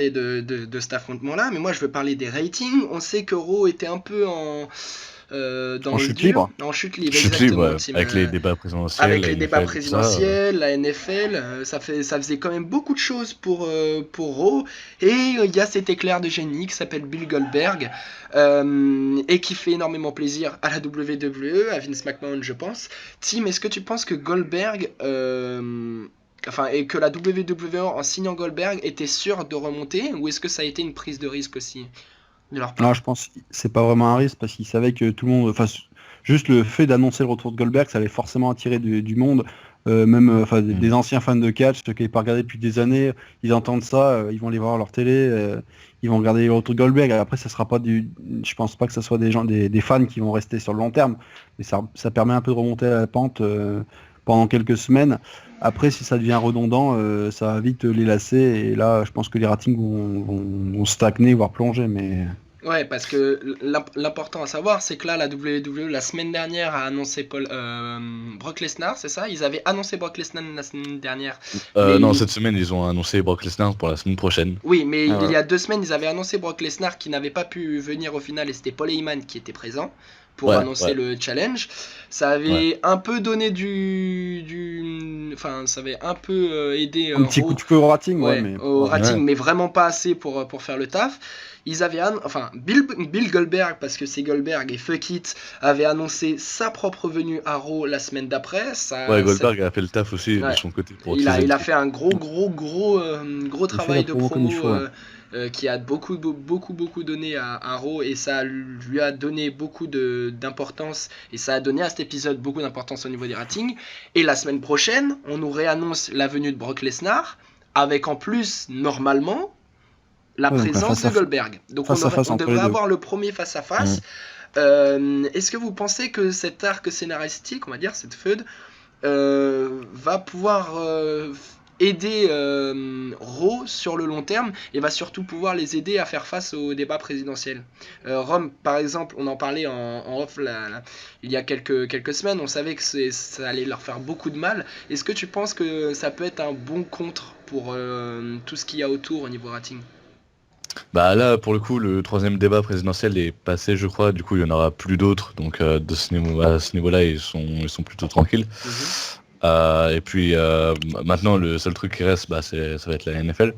de cet affrontement-là, mais moi je veux parler des ratings. On sait que Raw était un peu dans En le chute dur, libre. en chute libre, Chute libre, exactement, ouais. Tim. Avec les débats présidentiels, Avec la les débats NFL et tout ça. présidentiels, la NFL, ça faisait quand même beaucoup de choses pour Raw. Et il y a cet éclair de génie qui s'appelle Bill Goldberg et qui fait énormément plaisir à la WWE, à Vince McMahon, je pense. Tim, est-ce que tu penses que Goldberg, et que la WWE en signant Goldberg était sûre de remonter, ou est-ce que ça a été une prise de risque aussi de leur Non, part? je pense que c'est pas vraiment un risque parce qu'ils savaient que tout le monde, enfin, juste le fait d'annoncer le retour de Goldberg, ça allait forcément attirer du monde, même enfin, des anciens fans de catch, ceux qui n'avaient pas regardé depuis des années, ils entendent ça, ils vont aller voir leur télé, ils vont regarder le retour de Goldberg. Après, ça sera pas je pense pas que ce soit des fans qui vont rester sur le long terme, mais ça permet un peu de remonter à la pente pendant quelques semaines. Après, si ça devient redondant, ça va vite les lasser, et là, je pense que les ratings vont stagner, voire plonger, mais. Ouais, parce que l'important à savoir, c'est que là, la WWE, la semaine dernière, a annoncé Brock Lesnar, c'est ça? Ils avaient annoncé Brock Lesnar la semaine dernière, Non, mais cette semaine, ils ont annoncé Brock Lesnar pour la semaine prochaine. oui, mais Ah, il ouais. y a 2 semaines, ils avaient annoncé Brock Lesnar qui n'avait pas pu venir au final et c'était Paul Heyman qui était présent pour Ouais, annoncer ouais, le challenge. Ça ouais. avait un peu donné Enfin, ça avait un peu aidé Un petit coup Raw, de feu au rating, ouais, ouais, mais au bon. rating, Ouais. mais vraiment pas assez pour faire le taf. Ils avaient Bill Goldberg, parce que c'est Goldberg et Fuck It, avait annoncé sa propre venue à Raw la semaine d'après. Ouais, Goldberg a fait le taf aussi de Ouais. son côté pour teaser Il le a truc. fait un gros Il fait la travail de promo comme il promo faut, ouais. qui a beaucoup donné à Raw et ça lui a donné beaucoup d'importance et ça a donné à cet épisode beaucoup d'importance au niveau des ratings. Et la semaine prochaine, on nous réannonce la venue de Brock Lesnar avec en plus, normalement, la Ouais, donc présence de Goldberg. Donc face à face on entre les devrait deux. avoir le premier face à Mm. face. Est-ce que vous pensez que cet arc scénaristique, on va dire, cette feud, va pouvoir aider Raw sur le long terme et va surtout pouvoir les aider à faire face au débat présidentiel. Rome, par exemple, on en parlait en off il y a quelques semaines, on savait que ça allait leur faire beaucoup de mal. Est-ce que tu penses que ça peut être un bon contre pour tout ce qu'il y a autour au niveau rating? Bah là, pour le coup, le troisième débat présidentiel est passé, je crois. Du coup, il y en aura plus d'autres. Donc, à ce niveau-là, ils sont plutôt tranquilles. Et puis, maintenant, le seul truc qui reste, ça va être la NFL.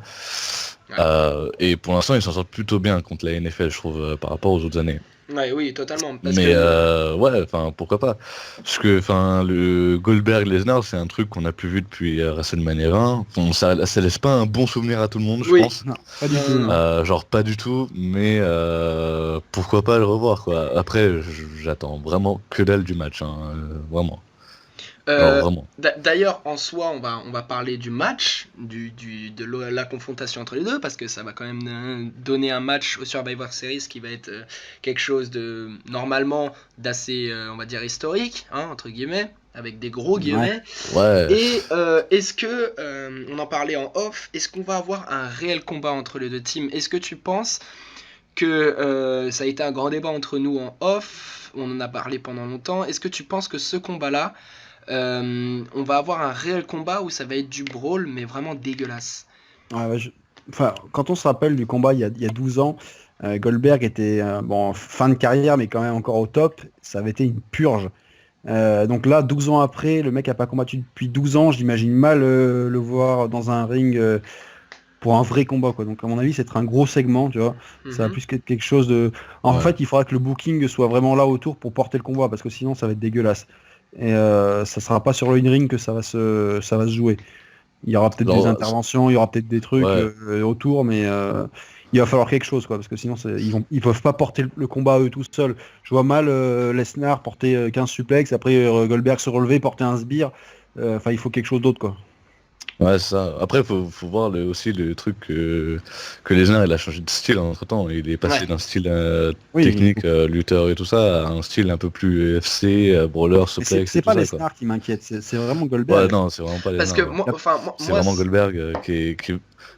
Ouais. Et pour l'instant, ils s'en sortent plutôt bien contre la NFL, je trouve, par rapport aux autres années. Ouais, oui, totalement. Parce Mais que ouais, enfin, pourquoi pas. Parce que, enfin, le Goldberg-Lesnar, c'est un truc qu'on n'a plus vu depuis WrestleMania 20. Bon, ça laisse pas un bon souvenir à tout le monde, je oui, pense. Non, pas du non, tout, non, non. non. Genre pas du tout, mais pourquoi pas le revoir, quoi. Après, j'attends vraiment que dalle du match, hein, vraiment. Genre Euh, vraiment. D'ailleurs, en soi, on va parler du match, de la confrontation entre les deux, parce que ça va quand même donner un match au Survivor Series qui va être quelque chose de normalement d'assez, on va dire, historique, hein, entre guillemets, avec des gros Ouais. guillemets. Ouais. Et est-ce que, on en parlait en off, est-ce qu'on va avoir un réel combat entre les deux teams? Est-ce que tu penses que ça a été un grand débat entre nous en off, on en a parlé pendant longtemps, est-ce que tu penses que ce combat-là, on va avoir un réel combat où ça va être du brawl, mais vraiment dégueulasse? Ouais, enfin, quand on se rappelle du combat il y a 12 ans, Goldberg était bon, fin de carrière, mais quand même encore au top. Ça avait été une purge. Donc là, 12 ans après, le mec a pas combattu depuis 12 ans. J'imagine mal le voir dans un ring pour un vrai combat, quoi. Donc à mon avis, c'est un gros segment, tu vois. Ça va Mhm. plus qu'être quelque chose de. En Ouais. fait, il faudra que le booking soit vraiment là autour pour porter le combat, parce que sinon, ça va être dégueulasse. Et ça sera pas sur le ring que ça va se jouer. Il y aura peut-être des Genre, interventions, il y aura peut-être des trucs ouais. autour, mais il va falloir quelque chose, quoi, parce que sinon ils peuvent pas porter le combat eux tout seuls. Je vois mal Lesnar porter 15 suplex, après Goldberg se relever, porter un sbire. Enfin, il faut quelque chose d'autre, quoi. Ouais, c'est ça. Après, faut voir aussi le truc que Lesnar, il a changé de style entre temps. Il est passé Ouais. d'un style Oui, technique, lutteur et tout ça, à un style un peu plus UFC, brawler, mais c'est suplex et c'est tout pas ça, quoi. Lesnar qui m'inquiète, c'est vraiment Ouais, Goldberg. non, c'est vraiment pas Parce que Lesnar. Ouais. moi, Il a- enfin, C'est vraiment Goldberg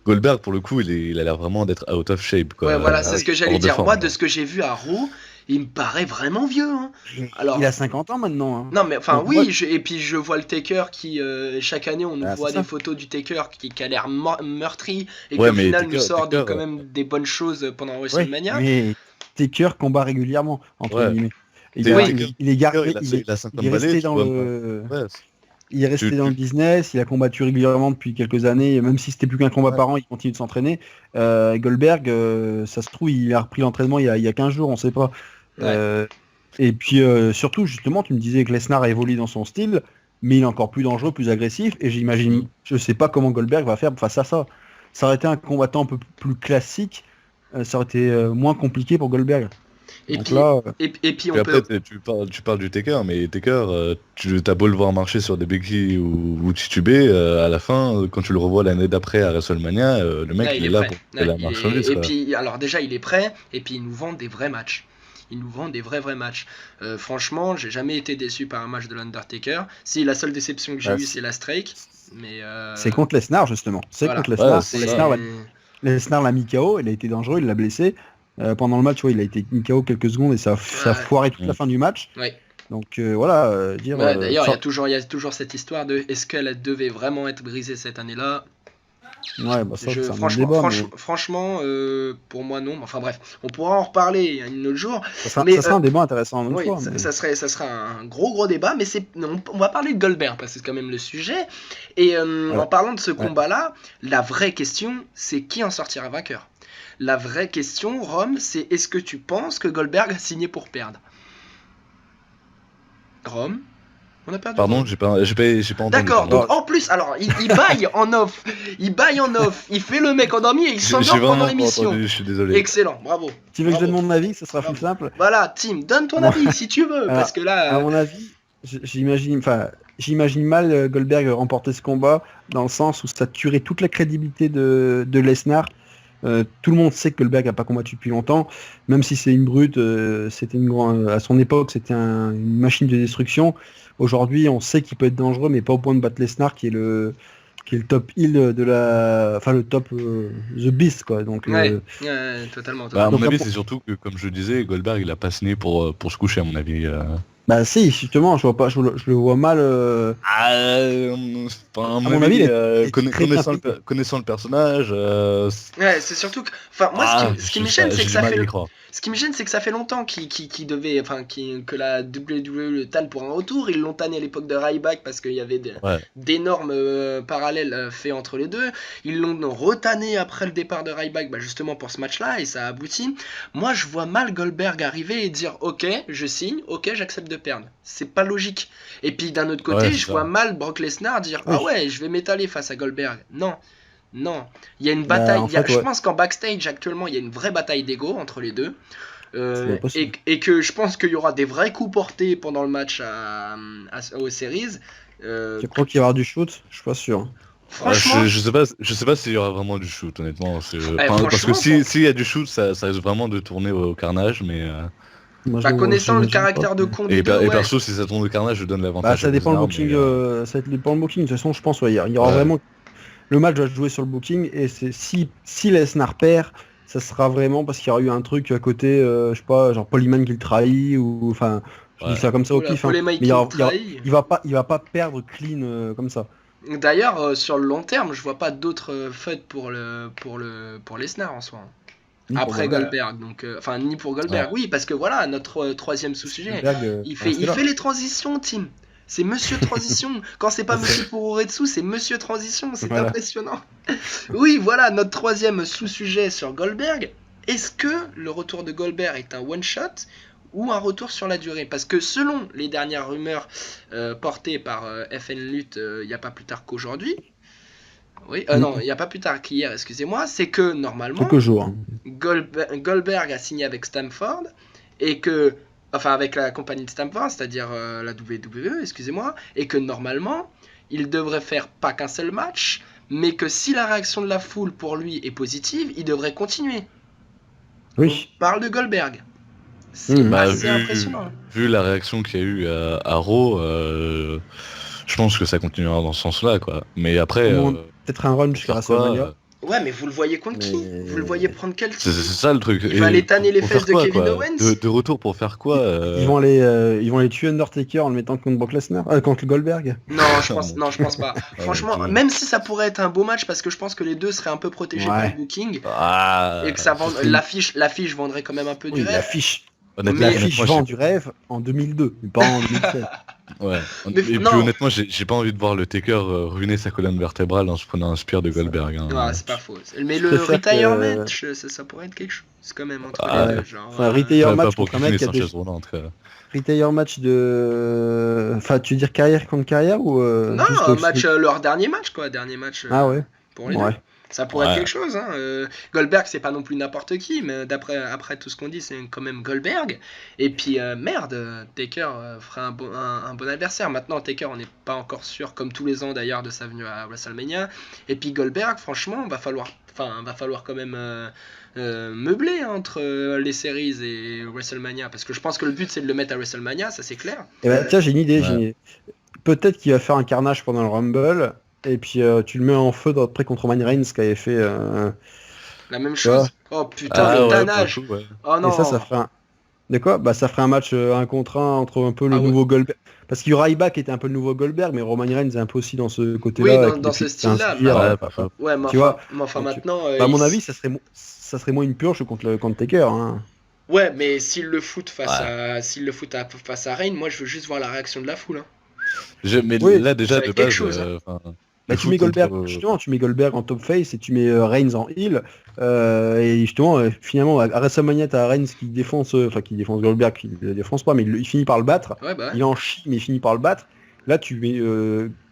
Goldberg, pour le coup, il a l'air vraiment d'être out of shape, quoi. ouais, voilà, Ah c'est ce oui. que j'allais Hors de dire. forme, Moi, de genre. ce que j'ai vu à Raw, il me paraît vraiment vieux. Hein. Alors, Il a 50 ans maintenant. Hein. non mais enfin Donc, oui, moi- et puis je vois le Taker qui chaque année on nous Ah, voit c'est des ça. photos du Taker qui a l'air meurtri et Ouais, qu'au mais final nous sort Taker, quand même des bonnes choses pendant Ouais, WrestleMania. mais Taker combat régulièrement, entre ouais. guillemets. Oui. Il est gardé, Il a il 50 est balais, resté tu dans vois. le, Ouais, il est resté tu, dans le tu- business, il a combattu régulièrement depuis quelques années, et même si c'était plus qu'un combat ouais. par an, il continue de s'entraîner. Goldberg, ça se trouve, il a repris l'entraînement il y a 15 jours, on sait pas. Ouais. Et puis surtout, justement, tu me disais que Lesnar a évolué dans son style, mais il est encore plus dangereux, plus agressif, et j'imagine, je sais pas comment Goldberg va faire face à ça. Ça aurait été un combattant un peu plus classique, ça aurait été moins compliqué pour Goldberg. Et Donc puis là, et puis Puis on après, peut tu parles du Taker, mais Taker, tu t'as beau le voir marcher sur des béquilles ou titubé, à la fin, quand tu le revois l'année d'après à WrestleMania, le mec là, il il est est là prêt. pour Ouais, faire la marchandise, et quoi. puis alors déjà il est prêt et puis il nous vend des vrais matchs. Il nous vend des vrais matchs. Franchement, j'ai jamais été déçu par un match de l'Undertaker. Si la seule déception que j'ai bah, eue c'est la Strike, mais c'est contre Lesnar, justement. C'est voilà. contre Ouais, Lesnar. c'est Mais ça. Lesnar l'a mis KO, il a été dangereux, il l'a blessé. Pendant le match, ouais, il a été mis KO quelques secondes et ça a ouais, foiré toute la Mm. fin du match. ouais. Donc voilà, Ouais, d'ailleurs, il y a toujours cette histoire de est-ce qu'elle devait vraiment être brisée cette année-là. ouais, bah ça, c'est un autre Franchement, débat, mais pour moi non. Enfin bref, on pourra en reparler un autre jour. ça Mais sera un débat intéressant une oui, fois. Mais... ça serait un gros débat, mais on va parler de Goldberg parce que c'est quand même le sujet. Et Ouais. en parlant de ce Ouais. combat-là, la vraie question, c'est qui en sortira vainqueur. La vraie question, Rome, c'est est-ce que tu penses que Goldberg a signé pour perdre? Rome, on a perdu. Pardon, Rome. j'ai pas entendu. D'accord, pardon. donc en plus, alors il baille en off, il fait le mec endormi et il J'ai s'endort vraiment pendant pas l'émission. entendu, je suis désolé. Excellent, bravo. Tu veux que je Bravo. donne mon avis, ce sera Bravo. plus simple. Voilà, Tim, donne ton Moi- avis si tu veux, Alors, parce que là, À mon avis, j'imagine mal Goldberg remporter ce combat dans le sens où ça tuerait toute la crédibilité de Lesnar. Tout le monde sait que Goldberg n'a pas combattu depuis longtemps, même si c'est une brute, à son époque c'était une machine de destruction. Aujourd'hui on sait qu'il peut être dangereux, mais pas au point de battre Lesnar qui est le top heel le top The Beast quoi. Donc ouais, totalement. Bah, à Donc, mon avis, pour- c'est surtout que, comme je disais, Goldberg, il a pas signé pour se coucher, à mon avis. bah si justement, je le vois mal. Enfin, à mon avis, il est très bien fait. connaissant le personnage, Ouais, c'est surtout que, enfin, moi, ce qui me gêne, c'est que ça fait, ce qui me gêne, c'est que ça fait longtemps qu'il devait, enfin, que la WWE le tanne pour un retour. Ils l'ont tanné à l'époque de Ryback parce qu'il y avait d'énormes parallèles faits entre les deux. Ils l'ont retané après le départ de Ryback, bah, justement pour ce match-là, et ça a abouti. Moi, je vois mal Goldberg arriver et dire, ok, je signe, ok, j'accepte de perdre. C'est pas logique. Et puis d'un autre côté, Ouais, c'est je ça. vois mal Brock Lesnar dire, Oui. ah ouais, je vais m'étaler face à Goldberg. Non. Non, il y a une Bah, bataille. en fait, Je ouais. pense qu'en backstage actuellement, il y a une vraie bataille d'ego entre les deux. C'est possible. Et que je pense qu'il y aura des vrais coups portés pendant le match aux series. Tu crois qu'il y aura du shoot? Je suis pas sûr. Franchement, je sais pas s'il y aura vraiment du shoot, honnêtement. Parce que franchement, s'il y a du shoot, ça risque vraiment de tourner au carnage, mais Moi, bah, connaissant le j'imagine caractère pas. de con et, des deux, ouais. perso, si ça tourne au carnage, je donne Bah, l'avantage. ça à dépend le Lesnar, booking. mais, Ça dépend le booking. De toute façon, je pense il y aura Ouais. vraiment le match va se jouer sur le booking et c'est si Lesnar perd, ça sera vraiment parce qu'il y aura eu un truc à côté, je sais pas, genre Paul Heyman qui le trahit ou enfin, je Ouais. dis ça comme ça au Oula, pif. Paul Hein. Heyman Mais qui le trahit. il va pas perdre clean comme ça. D'ailleurs, sur le long terme, je vois pas d'autres feuds pour Lesnar en soi. Ni pour Après Goldberg. Goldberg, donc enfin ni pour Goldberg, oui, parce que voilà notre troisième sous-sujet. Goldberg, Il restez là. fait les transitions, Tim. C'est Monsieur Transition. Quand c'est pas Monsieur Puroretsu, c'est Monsieur Transition. C'est Voilà. impressionnant. Oui, voilà notre troisième sous-sujet sur Goldberg. Est-ce que le retour de Goldberg est un one-shot ou un retour sur la durée? Parce que selon les dernières rumeurs portées par FN Lutte il n'y a pas plus tard qu'aujourd'hui. Oui, non, il n'y a pas plus tard qu'hier, excusez-moi. C'est que normalement, Quelques jours. Hein. Goldberg a signé avec Stamford et que, enfin avec la compagnie de Stamford, c'est-à-dire la WWE, excusez-moi, et que normalement, il devrait faire pas qu'un seul match, mais que si la réaction de la foule pour lui est positive, il devrait continuer. Oui. On parle de Goldberg. C'est Bah, assez impressionnant. Vu la réaction qu'il y a eu à Raw, je pense que ça continuera dans ce sens-là, quoi. Mais après, Peut-être un run jusqu'à faire quoi, WrestleMania. Ouais, mais vous le voyez contre qui? Mais- Vous le voyez prendre quel C'est titre? ça le truc. Il va aller tanner les pour fesses faire de quoi, Kevin quoi Owens? de retour pour faire quoi Ils vont les tuer Undertaker en le mettant contre Brock Lesnar, contre Goldberg. Non, je pense pas. Ouais, Franchement, ouais. même si ça pourrait être un beau match, parce que je pense que les deux seraient un peu protégés par Ouais. le booking, Ah, et que ça vend... ce serait- l'affiche vendrait quand même un peu du Oui, rêve. l'affiche honnêtement, l'affiche honnêtement, vend j'ai- du rêve en 2002, mais pas en 2016. ouais. Mais Et non. puis honnêtement, j'ai pas envie de voir le Taker ruiner sa colonne vertébrale en se prenant un spear de Goldberg. Hein. Ouais, c'est pas faux. Mais Je le préfère retire que- match, ça pourrait être quelque chose quand même entre Ah, les deux. ouais. Genre, Enfin, retire Pas match pour contre un cuisiner mec qui a sans des... chaise roulante. Retire match de... Enfin, tu veux dire carrière contre carrière ou Non, juste... un match, leur dernier match, quoi. Dernier match Ah ouais. pour les deux. Ouais. Ça pourrait être Ouais. quelque chose. Hein. Goldberg, c'est pas non plus n'importe qui, mais après tout ce qu'on dit, c'est quand même Goldberg. Et puis, Taker fera un bon adversaire. Maintenant, Taker, on n'est pas encore sûr, comme tous les ans d'ailleurs, de sa venue à WrestleMania. Et puis, Goldberg, franchement, va falloir quand même meubler hein, entre les séries et WrestleMania. Parce que je pense que le but, c'est de le mettre à WrestleMania, ça c'est clair. Et ben, tiens, j'ai une idée. Ouais. j'ai une idée. Peut-être qu'il va faire un carnage pendant le Rumble. Et puis tu le mets en feu après contre Roman Reigns qui avait fait... La même Ouais. chose. Oh putain, Ah le ouais, tannage. pour le coup, ouais. Oh non. Et ça ferait un... De quoi? Bah ça ferait un match 1 contre 1 entre un peu le Ah ouais. nouveau Goldberg. Parce qu'il y aura Ryback qui était un peu le nouveau Goldberg, mais Roman Reigns est un peu aussi dans ce Oui, côté-là. dans ce qui style-là. s'inspire, Ouais, pas faux. Ouais, mais Tu enfin, vois, donc, maintenant. à mon avis, ça serait moins une purge contre Taker. Hein. Ouais, mais s'ils le foutent Ouais. face à Reign, moi je veux juste voir la réaction de la foule. Hein. Mais Oui, là déjà ça va de être quelque base, chose, hein. Bah, le tu mets foot Goldberg, contre, justement, tu mets Goldberg en top face et tu mets Reigns en heel. Et justement, finalement, à WrestleMania, t'as Reigns qui défonce Goldberg, qui le défonce pas, mais il finit par le battre. Ouais, bah ouais. Il en chie, mais il finit par le battre. Là, tu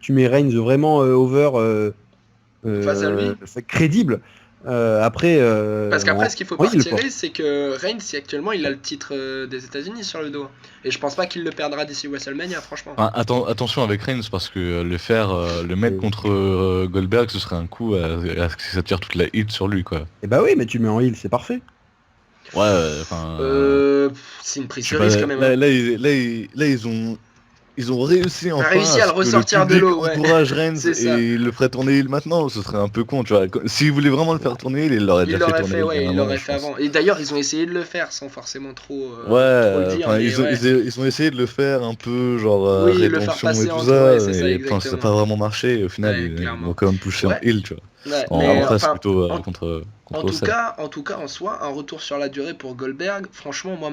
mets Reigns vraiment over, Face à lui. crédible. Après, Parce qu'après, ce qu'il faut en heel, pas retirer, c'est que Reigns, si actuellement, il a le titre des États-Unis sur le dos. Et je pense pas qu'il le perdra d'ici WrestleMania, franchement. Enfin, attention avec Reigns parce que le mettre Oui. contre Goldberg, ce serait un coup à ce que ça tire toute la hit sur lui quoi. Et bah oui, mais tu le mets en heel, c'est parfait. Ouais, enfin. C'est une prise Je de sais risque pas, quand même. Hein. là, ils ont réussi enfin réussi à le ce que ressortir le de public l'eau, ouais. encourage Reigns C'est ça. et il le ferait tourner heel maintenant, ce serait un peu con, tu vois. S'il voulait vraiment le faire tourner heel, il l'aurait Il déjà fait l'aurait tourner fait, heel ouais, bien il l'aurait je fait pense. avant. Et d'ailleurs, ils ont essayé de le faire sans forcément trop le Ouais, dire. enfin, Mais ouais. ils ont essayé de le faire un peu genre Oui, le faire rédemption passer et tout entre, ça, ouais, c'est ça, et enfin, ça n'a exactement. pas vraiment marché et au final Ouais, ils clairement. l'ont quand même poussé en Ouais. heel, tu vois. Ouais, En mais face enfin, plutôt en- contre En Russell. tout cas, en soi, un retour sur la durée pour Goldberg, franchement, moi,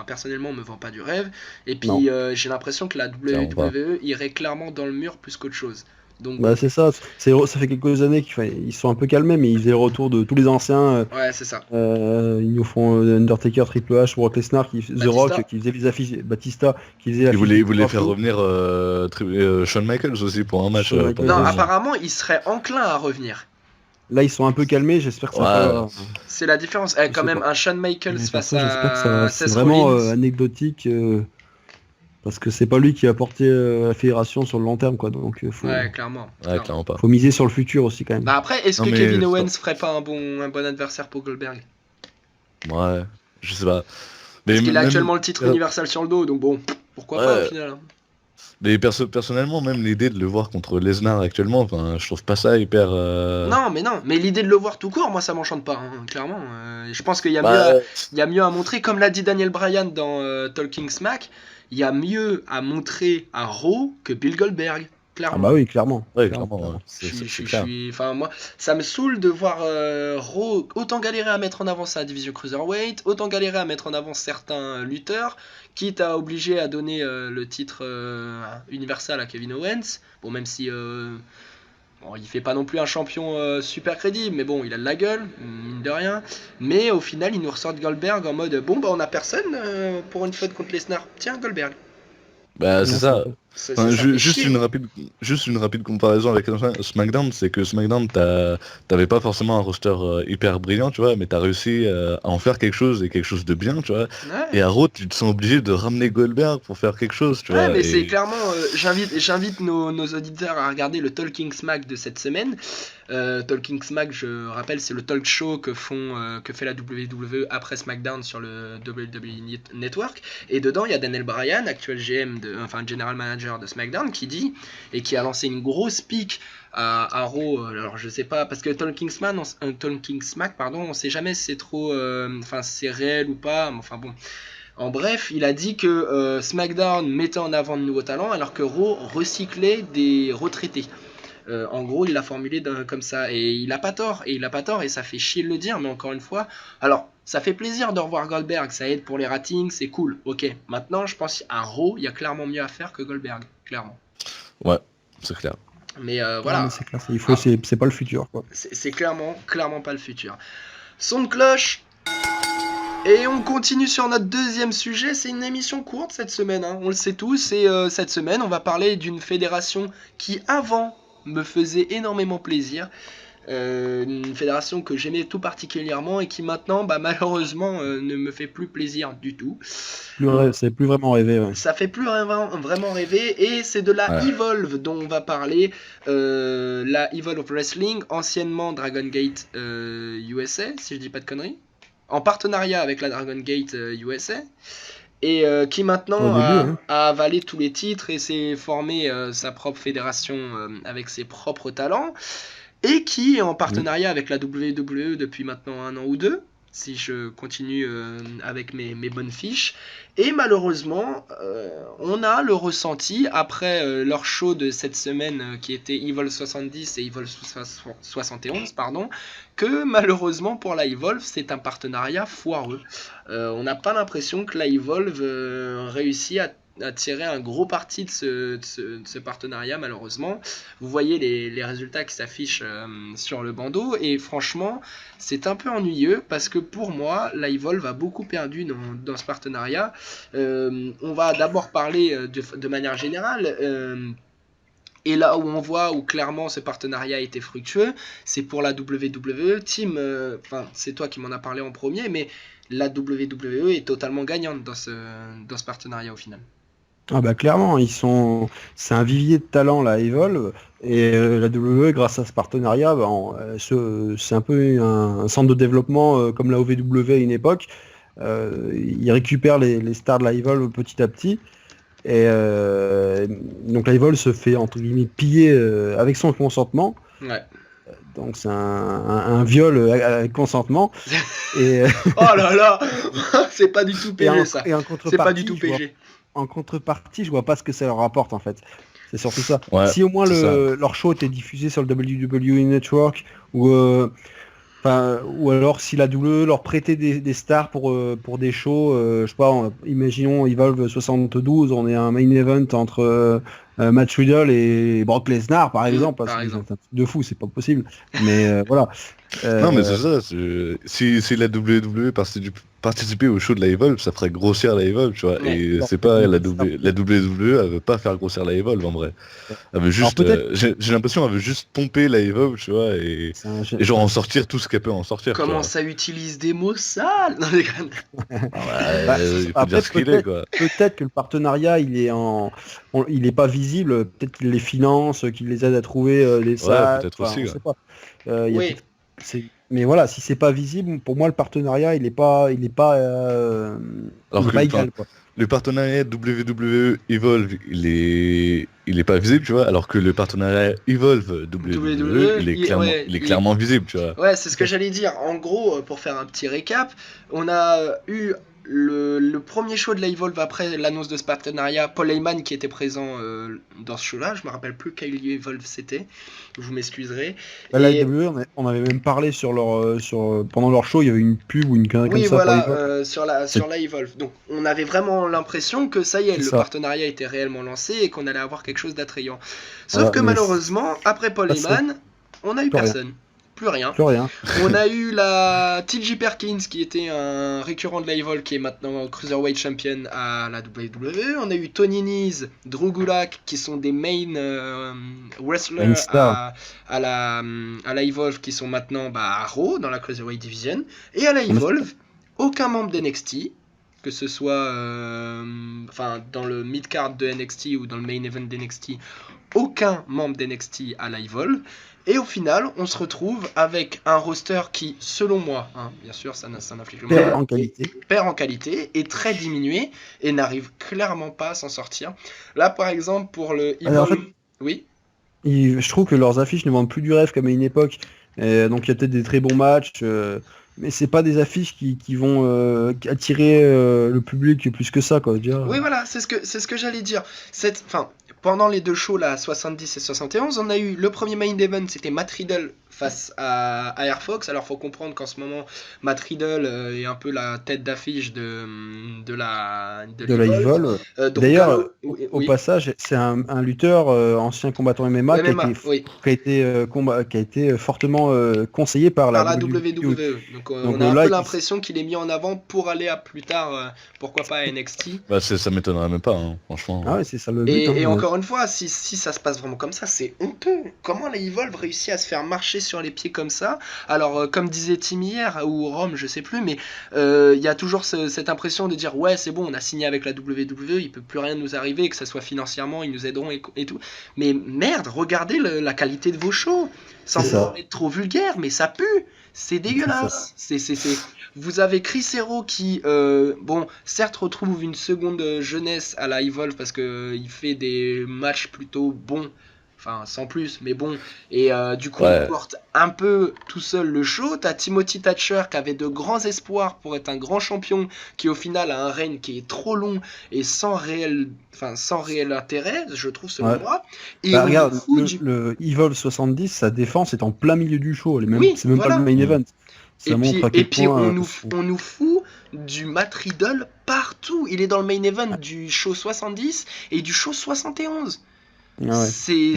personnellement, me vend pas du rêve. Et Non. puis, j'ai l'impression que la Clairement pas. WWE irait clairement dans le mur plus qu'autre chose. Donc, Bah c'est ça. Ça fait quelques années qu'ils sont un peu calmés, mais ils faisaient le retour de tous les anciens. ouais, c'est ça. Ils nous font Undertaker, Triple H, Brock Lesnar, The Batista. Rock, qui faisait les affiches, Batista, qui faisait l'affiche Ils du voulaient faire Show. revenir Shawn Michaels aussi pour un match. Shawn Michaels, pendant Non, un Ouais. moment. apparemment, il serait enclin à revenir. Là, ils sont un peu calmés. J'espère que ça Ouais. va. C'est la différence. Je Quand sais même, pas. un Shawn Michaels Mais face perso, j'espère que ça à c'est Seth vraiment Rollins. anecdotique. Parce que c'est pas lui qui a porté la fédération sur le long terme, quoi. Donc Ouais, clairement. Ouais, clairement pas. faut miser sur le futur aussi, quand même. Bah après, est-ce Non, que mais Kevin ça- Owens ferait pas un bon adversaire pour Goldberg? Ouais, je sais pas. Mais Parce qu'il a même- actuellement le titre universel sur le dos, donc bon, pourquoi pas Ouais. au final. Hein. Mais personnellement, même l'idée de le voir contre Lesnar actuellement, enfin, je trouve pas ça hyper. Non, mais l'idée de le voir tout court, moi ça m'enchante pas, hein, clairement. Je pense qu'il y a Bah, il y a mieux à montrer, comme l'a dit Daniel Bryan dans Talking Smack, il y a mieux à montrer à Raw que Bill Goldberg, Ah clairement. bah oui, clairement. ouais, Clairement. clairement, ouais. C'est clair. Enfin, moi, ça me saoule de voir Raw autant galérer à mettre en avant sa division Cruiserweight, autant galérer à mettre en avant certains lutteurs, quitte à obliger à donner le titre universal à Kevin Owens. Bon, même si bon, il fait pas non plus un champion super crédible, mais bon, il a de la gueule, mine de rien. Mais au final, il nous ressort Goldberg en mode bon, bah on a personne pour une feud contre Lesnar. Tiens, Goldberg. Bah, c'est ça. Enfin, Ça fait juste chier. une rapide comparaison avec SmackDown, c'est que SmackDown, t'avais pas forcément un roster hyper brillant, tu vois, mais t'as réussi à en faire quelque chose et quelque chose de bien, tu vois. Ouais. Et à Raw, tu te sens obligé de ramener Goldberg pour faire quelque chose, tu Ouais, vois. mais et- c'est clairement. J'invite nos auditeurs à regarder le Talking Smack de cette semaine. Talking Smack, je rappelle, c'est le talk show que fait la WWE après SmackDown sur le WWE Network. Et dedans, il y a Daniel Bryan, actuel GM, enfin General Manager manager de SmackDown, qui dit, et qui a lancé une grosse pique à Raw, alors je sais pas, parce que Talking Smack, on sait jamais si c'est trop, c'est réel ou pas, enfin bon. En bref, il a dit que SmackDown mettait en avant de nouveaux talents, alors que Raw recyclait des retraités. En gros, il l'a formulé comme ça, et il a pas tort, et ça fait chier de le dire, mais encore une fois, alors, ça fait plaisir de revoir Goldberg, ça aide pour les ratings, c'est cool, ok. Maintenant, je pense qu'à Raw, il y a clairement mieux à faire que Goldberg, clairement. Ouais, c'est clair. Mais voilà. Mais c'est clair, c'est pas le futur, quoi. C'est clairement pas le futur. Son de cloche. Et on continue sur notre deuxième sujet, c'est une émission courte cette semaine, hein. On le sait tous, et cette semaine on va parler d'une fédération qui avant me faisait énormément plaisir, une fédération que j'aimais tout particulièrement et qui maintenant malheureusement ne me fait plus plaisir du tout. C'est plus vraiment rêvé, ouais. Ça fait plus vraiment rêver, et c'est de la Evolve dont on va parler, la Evolve of Wrestling, anciennement Dragon Gate USA, si je dis pas de conneries, en partenariat avec la Dragon Gate USA, et qui maintenant a avalé tous les titres et s'est formé sa propre fédération avec ses propres talents, et qui est en partenariat avec la WWE depuis maintenant 1 an ou 2, si je continue avec mes bonnes fiches. Et malheureusement, on a le ressenti, après leur show de cette semaine qui était Evolve 70 et Evolve 71, que malheureusement pour la Evolve, c'est un partenariat foireux. On n'a pas l'impression que la Evolve réussit à tirer un gros parti de ce partenariat, malheureusement. Vous voyez les résultats qui s'affichent sur le bandeau, et franchement c'est un peu ennuyeux, parce que pour moi la Evolve a beaucoup perdu dans ce partenariat. On va d'abord parler de manière générale, et là où on voit où clairement ce partenariat a été fructueux, c'est pour la WWE. Tim, c'est toi qui m'en as parlé en premier, mais la WWE est totalement gagnante dans ce partenariat au final. Ah bah clairement, c'est un vivier de talent la Evolve, et la WWE, grâce à ce partenariat, c'est un peu un centre de développement comme la OVW à une époque. Ils récupèrent les stars de la Evolve petit à petit, et donc la Evolve se fait entre guillemets piller avec son consentement. Ouais. Donc c'est un viol avec consentement. Et oh là là, c'est pas du tout PG ça. C'est pas du tout PG. En contrepartie, je vois pas ce que ça leur rapporte en fait. C'est surtout ça. Ouais, si au moins leur show était diffusé sur le WWE Network, ou alors si la WWE leur prêtait des stars pour des shows, je sais pas, imaginons Evolve 72, on est un main event entre Matt Riddle et Brock Lesnar par exemple, parce que c'est un truc de fou, c'est pas possible. Mais voilà. Non mais c'est ça, si la WWE participer au show de la Evolve, ça ferait grossir la Evolve, tu vois. Ouais, et c'est pas la WWE, elle veut pas faire grossir la Evolve en vrai. Elle veut juste, j'ai l'impression qu'elle veut juste pomper la Evolve, tu vois, et genre en sortir tout ce qu'elle peut en sortir. Comment ça utilise des mots sales. Non, les gars. Il faut dire ce qu'il est, quoi. Peut-être que le partenariat il est pas visible, peut-être qu'il les finance, qu'il les aide à trouver des salles. Peut-être aussi. Je sais pas. Mais voilà, si c'est pas visible, pour moi le partenariat il est pas égal, quoi. Le partenariat WWE Evolve il est pas visible, tu vois, alors que le partenariat Evolve WWE il est clairement visible, tu vois. Ouais, c'est ce que j'allais dire. En gros, pour faire un petit récap, on a eu le premier show de la Evolve après l'annonce de ce partenariat, Paul Heyman qui était présent dans ce show-là. Je me rappelle plus quel Evolve c'était. Vous m'excuserez. La WWE, on avait même parlé pendant leur show, il y avait une pub ou une connerie comme ça. Oui, voilà, sur la Evolve. Donc, on avait vraiment l'impression que ça y est, le partenariat était réellement lancé et qu'on allait avoir quelque chose d'attrayant. Sauf que malheureusement, après Paul Heyman, on a eu personne. Plus rien. On a eu la TJ Perkins qui était un récurrent de la Evolve qui est maintenant Cruiserweight Champion à la WWE. On a eu Tony Nese, Drew Gulak qui sont des main wrestlers à la Evolve qui sont maintenant à Raw dans la Cruiserweight Division. Et à la Evolve, aucun membre d'NXT, que ce soit dans le mid-card de NXT ou dans le main event d'NXT, aucun membre d'NXT à la Evolve. Et au final, on se retrouve avec un roster qui, selon moi, bien sûr, ça n'inflige perd en qualité. Perd en qualité, est très diminué et n'arrive clairement pas à s'en sortir. Là, par exemple, pour le Evolve... Alors, en fait, oui. Je trouve que leurs affiches ne vendent plus du rêve comme à une époque. Donc il y a peut-être des très bons matchs, mais c'est pas des affiches qui vont attirer le public plus que ça, quoi. Oui, voilà, c'est ce que j'allais dire. Pendant les deux shows, là, 70 et 71, on a eu le premier main event, c'était Matt Riddle face à Air Fox. Alors, faut comprendre qu'en ce moment, Matt Riddle est un peu la tête d'affiche de la Evolve. D'ailleurs, au passage, c'est un lutteur ancien combattant MMA, qui a été fortement conseillé par la WWE. Donc on a un peu l'impression qu'il est mis en avant pour aller à plus tard, pourquoi pas à NXT. Bah, ça m'étonnerait même pas, franchement. Ah ouais, c'est ça le but. Et encore une fois, si ça se passe vraiment comme ça, c'est honteux. Comment la Evolve réussit à se faire marcher sur les pieds comme ça? Alors, comme disait Tim hier, ou Rome, je sais plus, mais il y a toujours cette impression de dire ouais, c'est bon, on a signé avec la WWE, il peut plus rien nous arriver, que ça soit financièrement, ils nous aideront et tout. Mais merde, regardez la qualité de vos shows, sans être trop vulgaire, mais ça pue, c'est dégueulasse. Vous avez Chris Hero qui, certes retrouve une seconde jeunesse à la Evolve parce qu'il fait des matchs plutôt bons, enfin sans plus, mais bon, et du coup il porte un peu tout seul le show. T'as Timothy Thatcher qui avait de grands espoirs pour être un grand champion, qui au final a un règne qui est trop long et sans réel intérêt, je trouve, selon moi. Et regarde, le Evolve 70, sa défense est en plein milieu du show, c'est même pas le main event. Et puis on nous fout du Matt Riddle partout. Il est dans le main event du show 70 et du show 71. C'est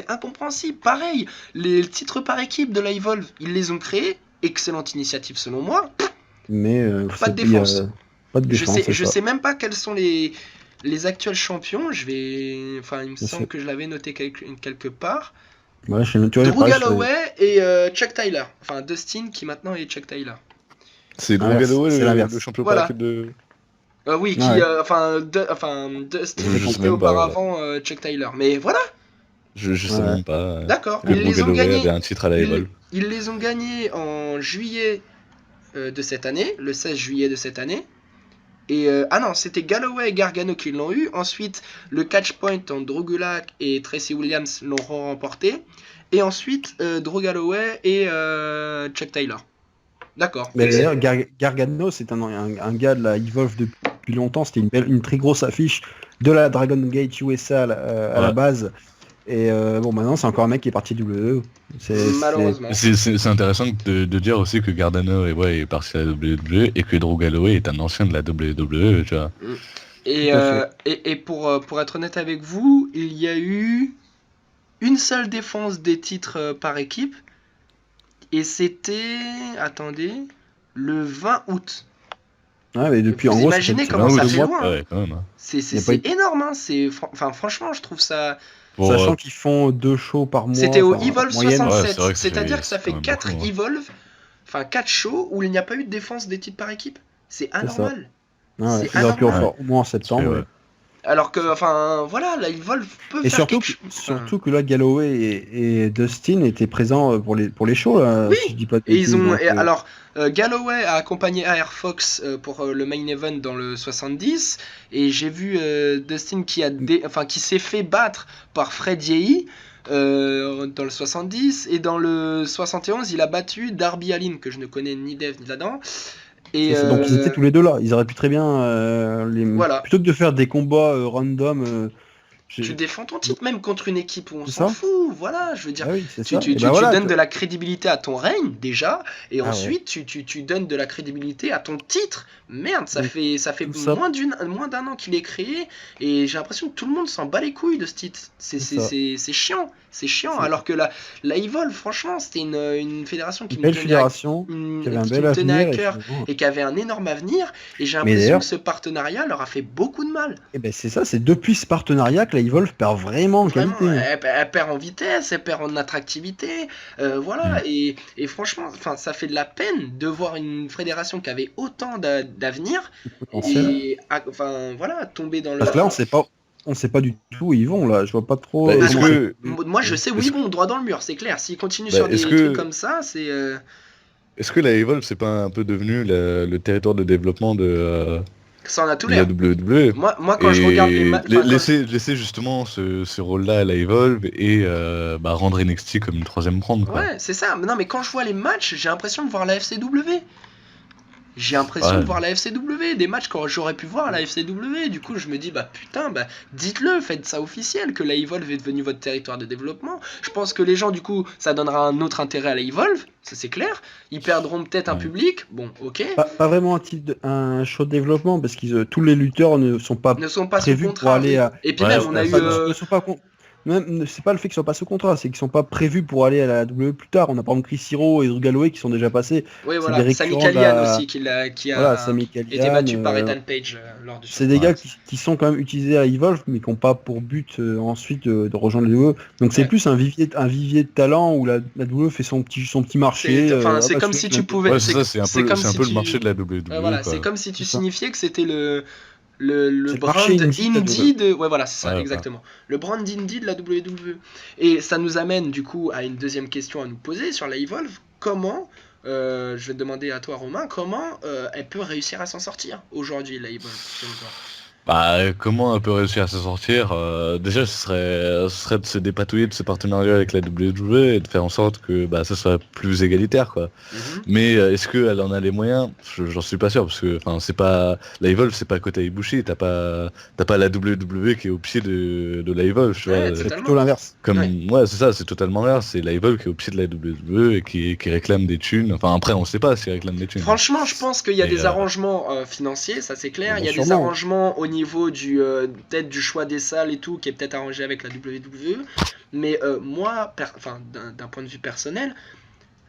incompréhensible. Pareil, les titres par équipe de la Evolve, ils les ont créés. Excellente initiative selon moi. Mais pas de défense. Je sais même pas quels sont les actuels champions. Il me semble que je l'avais noté quelque part. Ouais, Drew Galloway et Chuck Taylor. Enfin, Dustin qui maintenant est Chuck Taylor. C'est Drew Galloway le champion par équipe de... Oui, Dustin était auparavant Chuck Taylor. Mais voilà. Je sais même pas. D'accord. Ils les ont gagnés. Un titre à la Evolve. Ils les ont gagnés en juillet de cette année, le 16 juillet de cette année. Et c'était Galloway et Gargano qui l'ont eu. Ensuite, le catch point en Drew Gulak et Tracy Williams l'ont remporté. Et ensuite, Drew Galloway et Chuck Taylor. D'accord. Mais d'ailleurs, Gargano, c'est un gars de la Evolve depuis longtemps. C'était une très grosse affiche de la Dragon Gate USA à la base. Et maintenant, c'est encore un mec qui est parti du WWE. Malheureusement. C'est intéressant de dire aussi que Gargano est parti à la WWE et que Drew Galloway est un ancien de la WWE, tu vois. Et pour être honnête avec vous, il y a eu une seule défense des titres par équipe. Et c'était, le 20 août. Ah, mais depuis, vous imaginez comment ça fait loin. Ouais, quand même. C'est énorme. Franchement, je trouve ça... Sachant qu'ils font 2 shows par mois. C'était au Evolve 67. Ouais, C'est-à-dire que ça fait 4 Evolve, 4 shows où il n'y a pas eu de défense des titres par équipe. C'est anormal. Il aurait pu en faire au moins en septembre. Alors que, la Evolve peut et faire surtout que là, Galloway et Dustin étaient présents pour les shows. Là, oui, si je dis pas de et ils ont... Alors, Galloway a accompagné Air Fox pour le main event dans le 70, et j'ai vu Dustin qui s'est fait battre par Fred Yehi dans le 70, et dans le 71, il a battu Darby Allin, que je ne connais ni Dave ni là-dedans. Donc ils étaient tous les deux là, ils auraient pu très bien plutôt que de faire des combats random. Tu défends ton titre même contre une équipe où on s'en fout, voilà, je veux dire. Tu donnes de la crédibilité à ton règne déjà, et ensuite tu donnes de la crédibilité à ton titre. Merde, ça fait moins d'un an qu'il est créé, et j'ai l'impression que tout le monde s'en bat les couilles de ce titre. C'est chiant, C'est chiant. C'est- Alors que la Evolve, franchement, c'était une fédération qui Une me belle tenait fédération, qui avait un qui bel me tenait à avenir. Et cœur finalement- et qui avait un énorme avenir. Et j'ai Mais l'impression d'ailleurs, que ce partenariat leur a fait beaucoup de mal. eh ben c'est ça, c'est depuis ce partenariat que la Evolve perd vraiment en Vraiment, qualité. elle perd en vitesse, elle perd en attractivité, voilà, et franchement, enfin, ça fait de la peine de voir une fédération qui avait autant d'avenir, Potentiel. et enfin, voilà, tomber dans le... Parce que là, on sait pas du tout où ils vont, là. Je vois pas trop. Bah, est-ce comment que- Moi, je sais où est-ce ils vont, droit dans le mur, c'est clair. S'ils continuent Bah, sur des est-ce que- trucs comme ça, c'est... Est-ce que la Evolve, c'est pas un peu devenu le territoire de développement ça en a tout de la l'air. WWE? Moi, quand je regarde les matchs... Laisser justement ce rôle-là à la Evolve et rendre NXT comme une troisième brand, quoi. Ouais, c'est ça. Non, mais quand je vois les matchs, j'ai l'impression de voir la FCW. J'ai l'impression Ouais. de voir la FCW, des matchs quand j'aurais pu voir la FCW. Du coup, je me dis, bah putain, bah dites-le, faites ça officiel, que la Evolve est devenue votre territoire de développement. Je pense que les gens, du coup, ça donnera un autre intérêt à la Evolve, ça c'est clair. Ils perdront peut-être un Ouais. public, bon, ok. pas vraiment un show de développement, parce que tous les lutteurs ne sont pas Ne sont pas sous prévus pour contrat. aller oui. à. Et puis Ouais, même, on a ouais, eu. Enfin, ne sont pas même, c'est pas le fait qu'ils soient pas sous contrat, c'est qu'ils sont pas prévus pour aller à la WWE plus tard. On a par exemple Chris Hero et Drew Galloway qui sont déjà passés. Oui, c'est voilà. des Sami récurrents de Callihan la- aussi, qui a Voilà, Sami été Callihan, battu par Ethan Page lors du c'est des gars qui sont quand même utilisés à Evolve, mais qui n'ont pas pour but ensuite de rejoindre le WWE. Donc c'est Ouais. plus un vivier de talent où la WWE fait son petit marché. C'est comme si tu pouvais. Ouais, c'est ça, c'est un peu si le tu- marché de la WWE. Ouais, voilà, quoi. c'est comme si tu C'est ça. signifiais que c'était le C'est le brand marché indie de la indie de... Ouais, voilà, c'est ça, Ouais, exactement. Le brand indie de la WWE. Et ça nous amène, du coup, à une deuxième question à nous poser sur la Evolve. Comment, je vais te demander à toi, Romain, comment elle peut réussir à s'en sortir aujourd'hui, la Evolve, selon toi? Bah, comment elle peut réussir à se sortir? Déjà, ce serait de se dépatouiller de ce partenariat avec la WWE et de faire en sorte que ça soit plus égalitaire, quoi. Mhm. Mais est-ce qu'elle en a les moyens? J'en suis pas sûr, parce que c'est pas la Evolve, c'est pas Kota Ibushi, t'as pas la WWE qui est au pied de la Evolve, tu Ouais, vois. C'est totalement. plutôt l'inverse. Comme Ouais. ouais, c'est ça, c'est totalement l'inverse, c'est la Evolve qui est au pied de la WWE et qui réclame des thunes. Enfin après, on sait pas s'ils réclament des thunes. Franchement, je pense qu'il y a Et, des arrangements financiers, ça c'est clair. Il y a des Sûrement. arrangements au niveau du peut-être du choix des salles et tout, qui est peut-être arrangé avec la WWE. Mais moi, d'un point de vue personnel,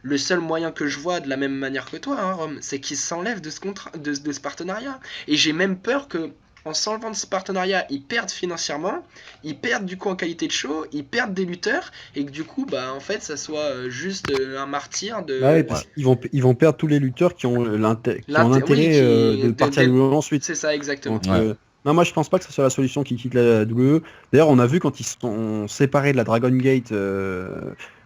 le seul moyen que je vois de la même manière que toi, hein, Rome, c'est qu'ils s'enlèvent de ce partenariat. Et j'ai même peur que en s'enlevant de ce partenariat, ils perdent financièrement, ils perdent du coup en qualité de show, ils perdent des lutteurs, et que du coup, bah en fait, ça soit juste un martyr de... Ouais, parce qu'ils vont perdre tous les lutteurs qui ont l'intérêt de partir à la WWE ensuite. C'est ça, exactement. Donc, Ouais. non, moi je pense pas que ce soit la solution qui quitte la WWE. D'ailleurs, on a vu quand ils se sont séparés de la Dragon Gate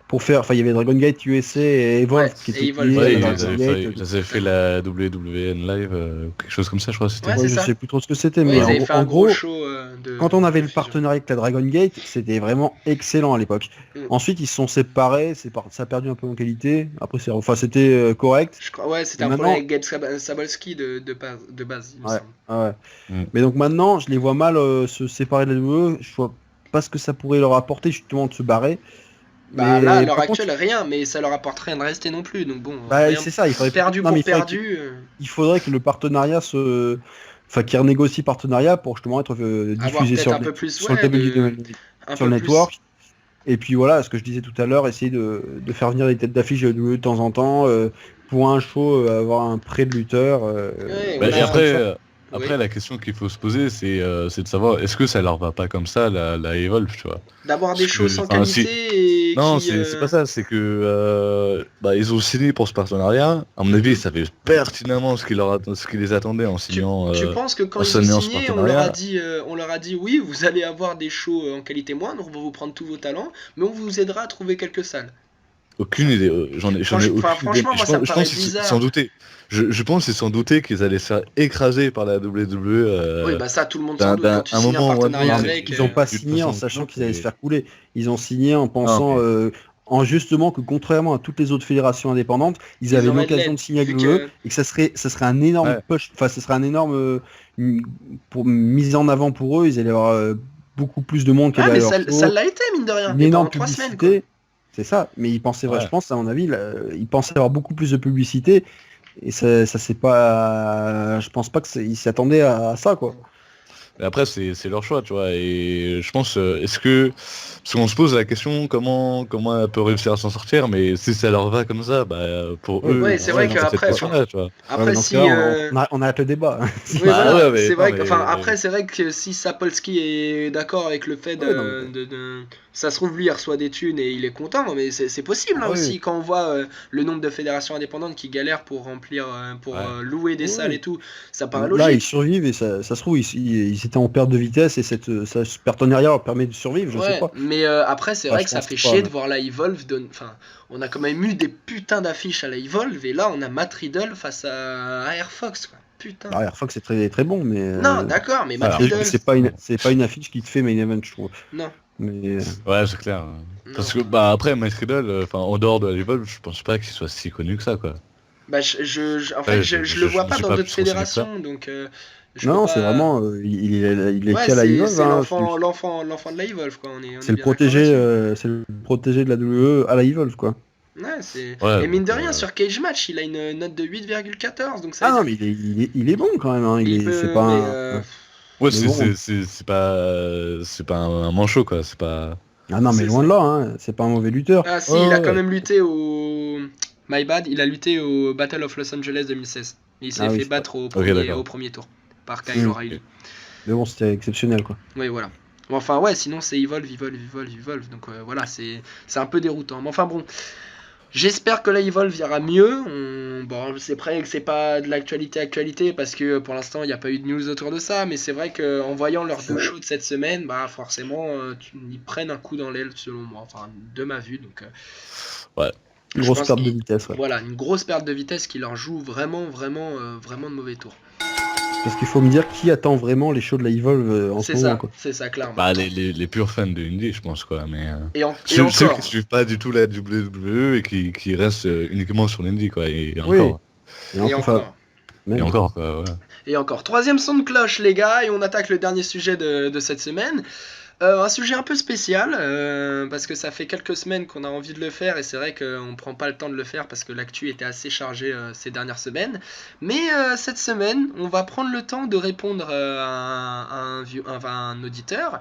pour faire. Enfin, il y avait Dragon Gate USA et Evolve Ouais, qui et étaient Evolve, liés à Ouais, la ils Dragon avaient Gate. fait la WWN Live, quelque chose comme ça, je crois. C'était. Ouais, Ouais, c'est je ça. sais plus trop ce que c'était, Ouais, mais ils avaient fait en un gros gros, show de... quand on avait de le fusion. partenariat avec la Dragon Gate, c'était vraiment excellent à l'époque. Mm. Ensuite, ils se sont séparés, ça a perdu un peu en qualité. Après, c'était correct. Je crois, ouais, c'était Et un maintenant- problème avec Gabe Sabolski de base, il me Ouais. semble. Ah ouais. Mm. Mais donc maintenant, je les vois mal se séparer de la WWE. Je vois pas ce que ça pourrait leur apporter justement de se barrer. Bah Mais là, à l'heure par contre, actuelle, rien, mais ça leur apporte rien de rester non plus, donc bon, bah, rien- c'est ça, il faudrait perdu non, pour mais perdu. il faudrait que le partenariat enfin, qu'ils renégocient partenariat pour justement être Avoir diffusé peut-être sur un peu plus, sur ouais, le WWE, un sur peu le plus- network. Et puis voilà, ce que je disais tout à l'heure, essayer de faire venir des têtes d'affiche de WWE de temps en temps pour un show, avoir un prêt de lutteur. Ouais, Bah, on a- et après, Oui. la question qu'il faut se poser, c'est de savoir est-ce que ça leur va pas comme ça la Evolve, tu vois. D'avoir des Parce shows que, sans enfin, qualité et Non, qui... c'est pas ça, c'est que ils ont signé pour ce partenariat. À mon avis, ils savaient pertinemment ce qui les attendait en Tu, signant. tu penses que quand en ils ont signant ce signé, on leur a partenariat. dit oui, vous allez avoir des shows en qualité moindre, on va vous prendre tous vos talents, mais on vous aidera à trouver quelques salles. Aucune idée, j'en ai aucune idée. Franchement, moi, ça me Je paraît pense qu'ils bizarre. s'en doutaient. Je pense qu'ils s'en doutaient qu'ils allaient se faire écraser par la WWE. Oui, bah ça, tout le monde d'un- s'en doute. Quand tu d'un signes un moment ou un partenariat autre, avec... Ils n'ont pas de toute signé en façon, sachant qu'ils et- allaient se faire couler. Ils ont signé en pensant, en justement que contrairement à toutes les autres fédérations indépendantes, ils avaient auraient de l'occasion l'aide, de signer avec vu WWE que- et que ça serait un énorme Ouais. push, enfin ce serait un énorme pour mise en avant pour eux. Ils allaient avoir beaucoup plus de monde qui Ah, allait mais à leur ça show, l'a été, mine de rien. une Et énorme pendant 3 semaines, quoi. publicité. C'est ça, mais ils pensaient, Ouais. je pense à mon avis, ils pensaient avoir beaucoup plus de publicité et ça c'est pas, je pense pas que ils s'attendaient à ça quoi. Mais après, c'est leur choix, tu vois. Et je pense, parce qu'on se pose la question comment elle peut réussir à s'en sortir, mais si ça leur va comme ça, bah pour Ouais, eux, Ouais, c'est vrai ils ont cette qu'après, pression-là, tu vois. Ouais, mais après dans ce si, cas-là, on arrête le débat. oui, Bah voilà, ouais, mais c'est non, vrai que, enfin, mais après, c'est vrai que si Sapolsky est d'accord avec le fait Ouais, non, mais... ça se trouve, lui, il reçoit des thunes et il est content, mais c'est possible, hein, Ah oui, aussi, quand on voit le nombre de fédérations indépendantes qui galèrent pour remplir, pour ouais. louer des salles oui. et tout, ça paraît Là, ils logique. survivent et ça se trouve, ils étaient en perte de vitesse et ce partenariat leur permet de survivre, je sais Ouais, pas. mais après, c'est Enfin, vrai je que ça pense fait pas, chier de mais... voir la Evolve. Enfin, on a quand même eu des putains d'affiches à la Evolve, et là, on a Matt Riddle face à Air Fox, quoi. Putain. Bah, Airfox c'est très, très bon, mais Non, d'accord, mais Matt Alors, c'est Riddle, c'est pas une affiche qui te fait main event, je trouve. non, Mais ouais, c'est clair. non. Parce que, bah après, Matt Riddle, enfin, en dehors de la Revolve, je pense pas qu'il soit si connu que ça, quoi. Bah, en fait, Ouais, je le vois je pas suis dans pas d'autres plus renseigné que ça. fédérations, donc je peux non, c'est pas. vraiment, il est Ouais, qu'à la Evolve, c'est hein. l'enfant de la Evolve, quoi. On C'est est le bien d'accord protégé, là-dessus. de la WWE à la Evolve, quoi. Ouais, c'est. Ouais, Et mine donc, de rien, sur Cage Match, il a une note de 8,14, donc ça Ah veut non, dire mais il est bon quand même, hein. qu'il C'est peut. Mais pas ouais, mais bon. c'est pas un manchot, quoi. C'est pas. Ah non, mais c'est loin ça. de là, hein. C'est pas un mauvais lutteur. Ah si, Ouais, il a ouais, quand ouais. même lutté au... My bad, il a lutté au Battle of Los Angeles 2016. Et il s'est Ah fait oui. battre Ok, au d'accord. premier tour par Kyle Hmm. O'Reilly. Mais bon, c'était exceptionnel, quoi. Oui, voilà. Bon, enfin, ouais, sinon c'est Evolve. Donc voilà, c'est un peu déroutant. Mais enfin bon, j'espère que la Evolve ira mieux. Bon, c'est vrai que c'est pas de l'actualité parce que pour l'instant il n'y a pas eu de news autour de ça. Mais c'est vrai qu'en voyant leurs deux shows de cette semaine, bah forcément, ils prennent un coup dans l'aile selon moi. Enfin, de ma vue. Donc Ouais. Une je grosse pense perte de qu'ils... vitesse, ouais. Voilà, une grosse perte de vitesse qui leur joue vraiment de mauvais tours. Parce qu'il faut me dire qui attend vraiment les shows de la Evolve en ce moment, quoi. C'est ça, clairement. Bah, les purs fans de Indie, je pense, quoi. Mais Et ceux encore, qui suivent pas du tout la WWE et qui restent uniquement sur l'Indie, quoi. Et Oui. encore. Et et enfin, encore, Et même. encore, quoi. Ouais. et encore. Troisième son de cloche, les gars, et on attaque le dernier sujet de cette semaine. Un sujet un peu spécial, parce que ça fait quelques semaines qu'on a envie de le faire, et c'est vrai qu'on ne prend pas le temps de le faire parce que l'actu était assez chargée ces dernières semaines. Mais cette semaine, on va prendre le temps de répondre à un auditeur,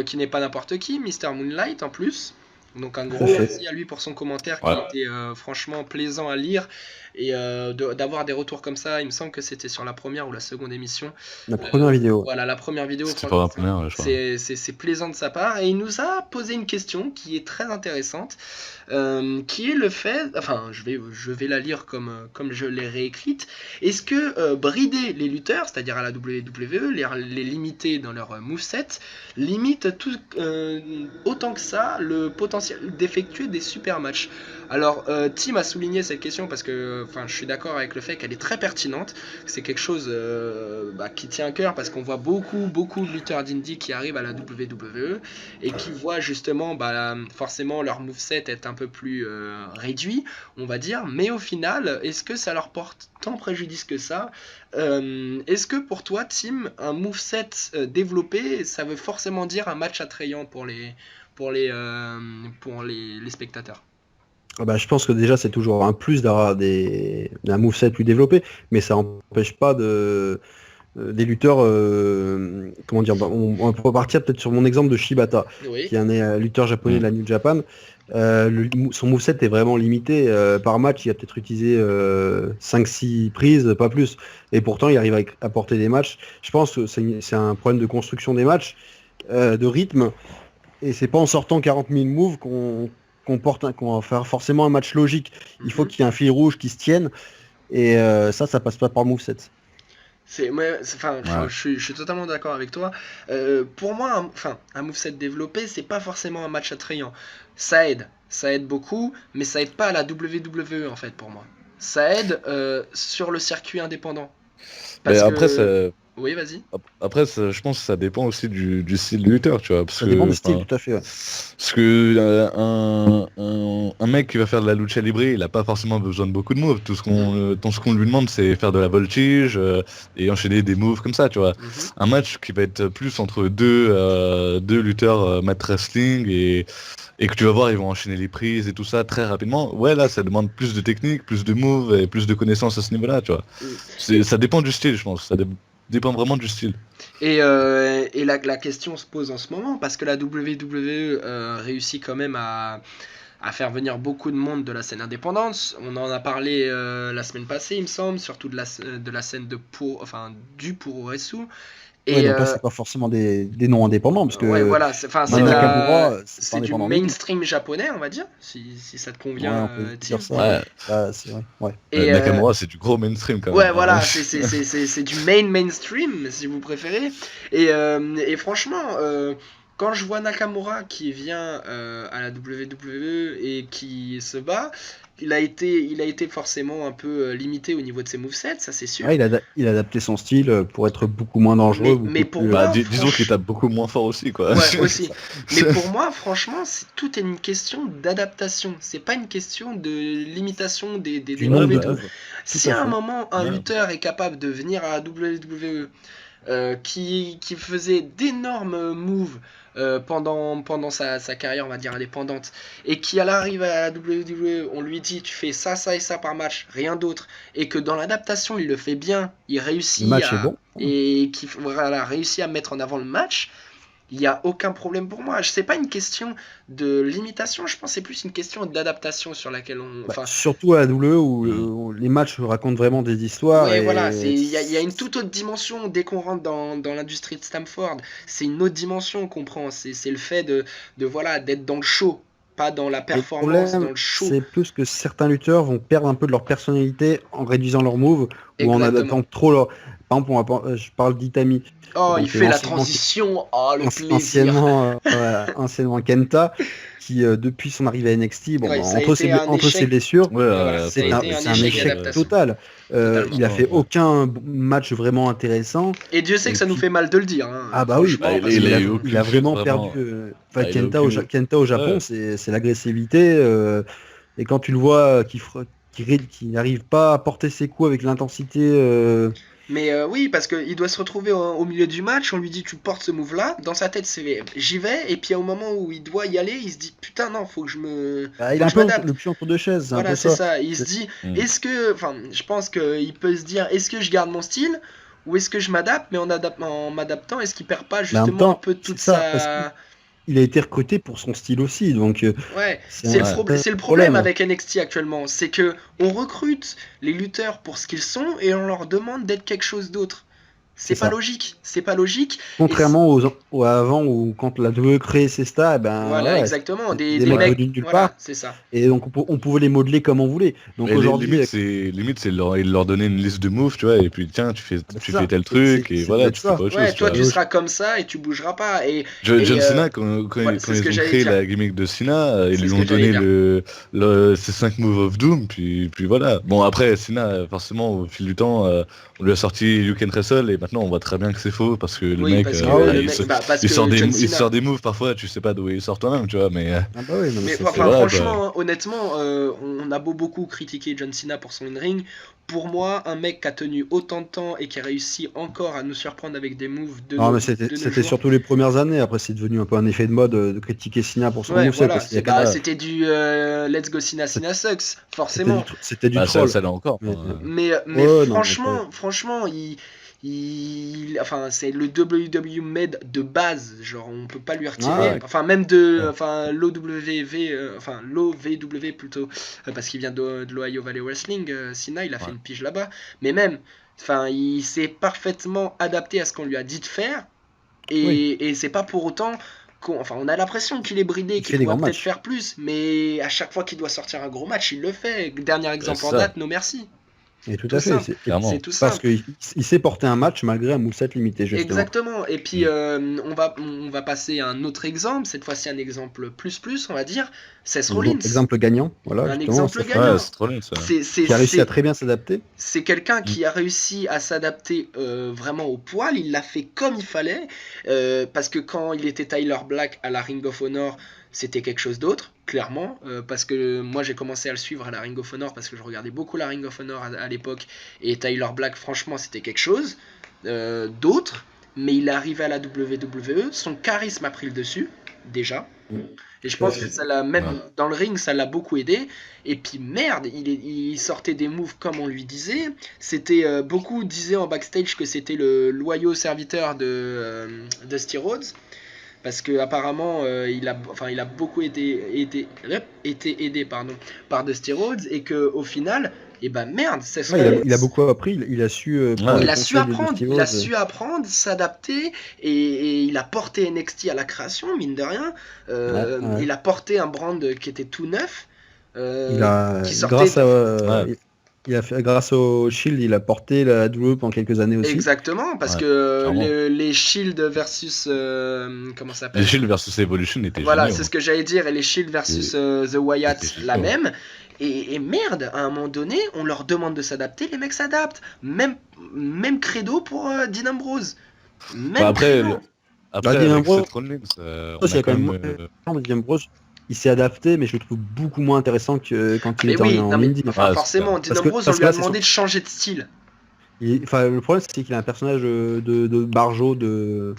qui n'est pas n'importe qui, Mr. Moonlight en plus. Donc un gros Tout à fait. merci à lui pour son commentaire qui Ouais. était franchement plaisant à lire, et d'avoir des retours comme ça. Il me semble que c'était sur la première ou la seconde émission. La première vidéo. Voilà, la première vidéo, C'était pas la première, je crois. c'est plaisant de sa part, et il nous a posé une question qui est très intéressante, qui est le fait, enfin je vais la lire comme je l'ai réécrite. Est-ce que brider les lutteurs, c'est-à-dire à la WWE, les limiter dans leur moveset, limite tout, autant que ça le potentiel d'effectuer des super matchs? Alors Tim a souligné cette question parce que je suis d'accord avec le fait qu'elle est très pertinente. C'est quelque chose qui tient à cœur parce qu'on voit beaucoup de lutteurs d'indie qui arrivent à la WWE et qui voient justement forcément leur moveset être un peu plus réduit, on va dire. Mais au final, est-ce que ça leur porte tant préjudice que ça? Est-ce que pour toi, Tim, un moveset développé, ça veut forcément dire un match attrayant pour les spectateurs? Ah bah, je pense que déjà c'est toujours un plus d'avoir un moveset plus développé, mais ça n'empêche pas des lutteurs. Comment dire, on peut partir peut-être sur mon exemple de Shibata, Oui. qui est un lutteur japonais de la New Japan. Son moveset est vraiment limité. Par match, il a peut-être utilisé 5-6 prises, pas plus. Et pourtant, il arrive à porter des matchs. Je pense que c'est un problème de construction des matchs, de rythme. Et c'est pas en sortant 40 000 moves qu'on va faire forcément un match logique. Il faut qu'il y ait un fil rouge qui se tienne. Et ça passe pas par le moveset. Je suis totalement d'accord avec toi. Pour moi, un moveset développé, c'est pas forcément un match attrayant. Ça aide beaucoup, mais ça aide pas à la WWE en fait pour moi. Ça aide sur le circuit indépendant. Mais après, Oui, vas-y. Après, je pense que ça dépend aussi du style de lutteur, tu vois. Parce Ça que, dépend du style, tout à fait. Ouais. Parce que un mec qui va faire de la lucha libre, il a pas forcément besoin de beaucoup de moves. Tout ce qu'on lui demande, c'est faire de la voltige et enchaîner des moves comme ça, tu vois. Un match qui va être plus entre deux lutteurs mat wrestling et que tu vas voir, ils vont enchaîner les prises et tout ça très rapidement. Ouais, là, ça demande plus de technique, plus de moves et plus de connaissances à ce niveau-là, tu vois. Ça dépend du style, je pense. dépend vraiment du style. Et la question se pose en ce moment parce que la WWE réussit quand même à faire venir beaucoup de monde de la scène indépendante. On en a parlé la semaine passée, il me semble, surtout de la scène du Puroresu. Ouais, Et donc là, c'est pas forcément des noms indépendants, parce que ouais, voilà, c'est Nakamura, c'est pas c'est du indépendant du tout. mainstream japonais, on va dire, si ça te Ouais, convient, on peut Tim. dire ça. Ouais, C'est vrai. Ouais. Et Nakamura, c'est du gros mainstream quand même. ouais, voilà, c'est du mainstream, si vous préférez. Et franchement, quand je vois Nakamura qui vient à la WWE et qui se bat, il a été forcément un peu limité au niveau de ses movesets, ça c'est sûr. Ouais, il a adapté son style pour être beaucoup moins dangereux, Mais beaucoup pour plus. moi, Disons qu'il tape beaucoup moins fort aussi, quoi. Ouais, aussi. Mais pour moi, franchement, tout est une question d'adaptation. C'est pas une question de limitation des du moves et nombre de tout. moves. Si à à un fait. moment, un Ouais. lutteur est capable de venir à la WWE qui faisait d'énormes moves pendant sa carrière, on va dire, indépendante, et qui à l'arrivée à la WWE, on lui dit tu fais ça, ça et ça par match, rien d'autre, et que dans l'adaptation, il le fait bien, il Le réussit match est bon. et qui voilà, réussit à mettre en avant le match, il n'y a aucun problème pour moi. C'est pas une question de limitation, je pense que c'est plus une question d'adaptation sur laquelle on. Bah, Enfin, surtout à la WWE Mm. où les matchs racontent vraiment des histoires ouais, voilà, et il y a une toute autre dimension dès qu'on rentre dans l'industrie de Stamford. C'est une autre dimension qu'on prend. C'est le fait voilà, d'être dans le show, pas dans la et le performance, dans problème, le show. c'est plus que certains lutteurs vont perdre un peu de leur personnalité en réduisant leurs moves ou en Exactement. adaptant trop leur. Par exemple, je parle d'Itami, Oh, il donc fait la transition. Oh, le plaisir. anciennement Kenta, qui depuis son arrivée à NXT, bon, Ouais, bah, ça a été un entre ses échec. blessures, Ouais, Ouais, voilà, ça a été un c'est un échec échec d'adaptation. total. Totalement. Il a fait Ouais. aucun match vraiment intéressant. Et Dieu sait Et que ça nous puis, fait mal de le dire, hein, ah bah oui, franchement, parce il que. a eu il aucune a chute vraiment perdu. vraiment. Il a aucune. Kenta au Japon, Ouais. c'est l'agressivité. Et quand tu le vois qui n'arrive pas à porter ses coups avec l'intensité. Mais oui, parce qu'il doit se retrouver au milieu du match, on lui dit tu portes ce move là, dans sa tête c'est j'y vais, et puis au moment où il doit y aller, il se dit putain non, faut que Bah, il faut est que un je peu m'adapte. le cul entre deux chaises, c'est un Voilà, peu c'est ça. ça. Il se dit Mm. enfin, je pense qu'il peut se dire est-ce que je garde mon style ou est-ce que je m'adapte, mais en m'adaptant, est-ce qu'il perd pas Mais en même justement un temps, peu toute c'est ça, parce sa. qu'il a été recruté pour son style aussi, donc Ouais, c'est un Ouais. c'est le problème problème. avec NXT actuellement, c'est que on recrute les lutteurs pour ce qu'ils sont et on leur demande d'être quelque chose d'autre. C'est ça. C'est pas logique. Et Contrairement aux avant où quand la WWE créait ses stars, eh ben voilà, ouais, exactement, c'était des des mecs Ouais. mecs, venus de nulle voilà, part, c'est ça. et donc on pouvait les modeler comme on voulait. Donc Mais aujourd'hui, limite c'est leur donner une liste de moves, tu vois, et puis tiens, bah, c'est tu ça. fais tel truc, et C'est voilà, peut-être tu fais ça. pas autre Ouais, chose, tu toi vois. tu seras comme ça et tu bougeras pas. Et John Cena, voilà, c'est ce que ils ont j'allais créé dire. la gimmick de Cena, ils C'est lui ce ont que j'allais donné dire. ses 5 moves of Doom, puis voilà. Bon, après, Cena, forcément, au fil du temps, on lui a sorti You Can Wrestle, et maintenant on voit très bien que c'est faux, parce que le Oui, mec, parce que Ah ouais. le mec, parce il sort que John il Cena. sort des moves, parfois, tu sais pas d'où il sort toi-même, tu vois, mais Ah bah oui, non, mais Mais ça, enfin, voilà, quoi. franchement, honnêtement, on a beaucoup critiquer John Cena pour son in-ring. Pour moi, un mec qui a tenu autant de temps et qui a réussi encore à nous surprendre avec des moves non, mais de nos c'était jours. surtout les premières années. Après, c'est devenu un peu un effet de mode de critiquer Cena pour son Ouais, moveset voilà, parce qu'il y a quatre- c'était du Let's Go Cena, Cena sucks, forcément. c'était du Bah, troll. ça l'a encore. Mais, Mais ouais, non, mais après, franchement, enfin, c'est le WWE Med de base, genre on peut pas lui retirer. ouais. Enfin, même enfin, l'OVW plutôt, parce qu'il vient de l'Ohio Valley Wrestling. Cena, il a fait Ouais. une pige là-bas. Mais même, enfin, il s'est parfaitement adapté à ce qu'on lui a dit de faire. Oui. Et c'est pas pour autant enfin, on a l'impression qu'il est bridé, Il qu'il fait des pourrait grands peut-être matchs. faire plus, mais à chaque fois qu'il doit sortir un gros match, il le fait. Dernier exemple c'est en ça. date, no merci. Et tout Tout à fait. simple. Clairement. C'est tout Parce simple. qu'il sait porter un match malgré un moveset limité, justement. Exactement. Et puis on va passer à un autre exemple, cette fois-ci un exemple plus, on va dire, Seth Rollins. Exemple gagnant, voilà, Un justement. exemple Ça fait- gagnant. Ouais, c'est trop bien, ça. Qui a réussi à très bien s'adapter. C'est quelqu'un Mm. qui a réussi à s'adapter vraiment au poil, il l'a fait comme il fallait, parce que quand il était Tyler Black à la Ring of Honor, c'était quelque chose d'autre, clairement, parce que moi j'ai commencé à le suivre à la Ring of Honor, parce que je regardais beaucoup la Ring of Honor à l'époque, et Tyler Black, franchement, c'était quelque chose d'autre, mais il est arrivé à la WWE, son charisme a pris le dessus, déjà. Mm. Et je pense que ça l'a, même Ouais. dans le ring, ça l'a beaucoup aidé. Et puis merde, il sortait des moves comme on lui disait. C'était beaucoup disaient en backstage que c'était le loyau serviteur de Dusty Rhodes. Parce que apparemment il a beaucoup été aidé par Dusty Rhodes et que au final, et ben merde, ça Ouais, il serait. a beaucoup appris, il a su prendre Ouais. les Il a su conseils de apprendre, Dusty il a Rhodes. su apprendre, s'adapter et il a porté NXT à la création, mine de rien. Ouais. Il a porté un brand qui était tout neuf, Il a, qui sortait grâce à, Ouais. il a fait, grâce au Shield, il a porté la WWE pendant quelques années aussi. exactement parce Ouais, que clairement. les Shield versus comment ça Les s'appelle? Shield versus Evolution étaient Voilà, géniaux. c'est ce que j'allais dire, et les Shield versus The Wyatt, C'était la génial. même. Et merde, à un moment donné, on leur demande de s'adapter, les mecs s'adaptent. Même credo pour Dean Ambrose. Même Bah, après, credo. après Dean avec Ambrose, Seth Rollins, on il y a a quand quand même. même Dean Ambrose, il s'est adapté, mais je le trouve beaucoup moins intéressant que quand il Mais était oui, en non mais indie. enfin Ouais, c'est forcément, clair. Dean Parce que, Ambrose, on parce lui que a là, c'est demandé de changer de style. enfin, le problème, c'est qu'il a un personnage de barjo, de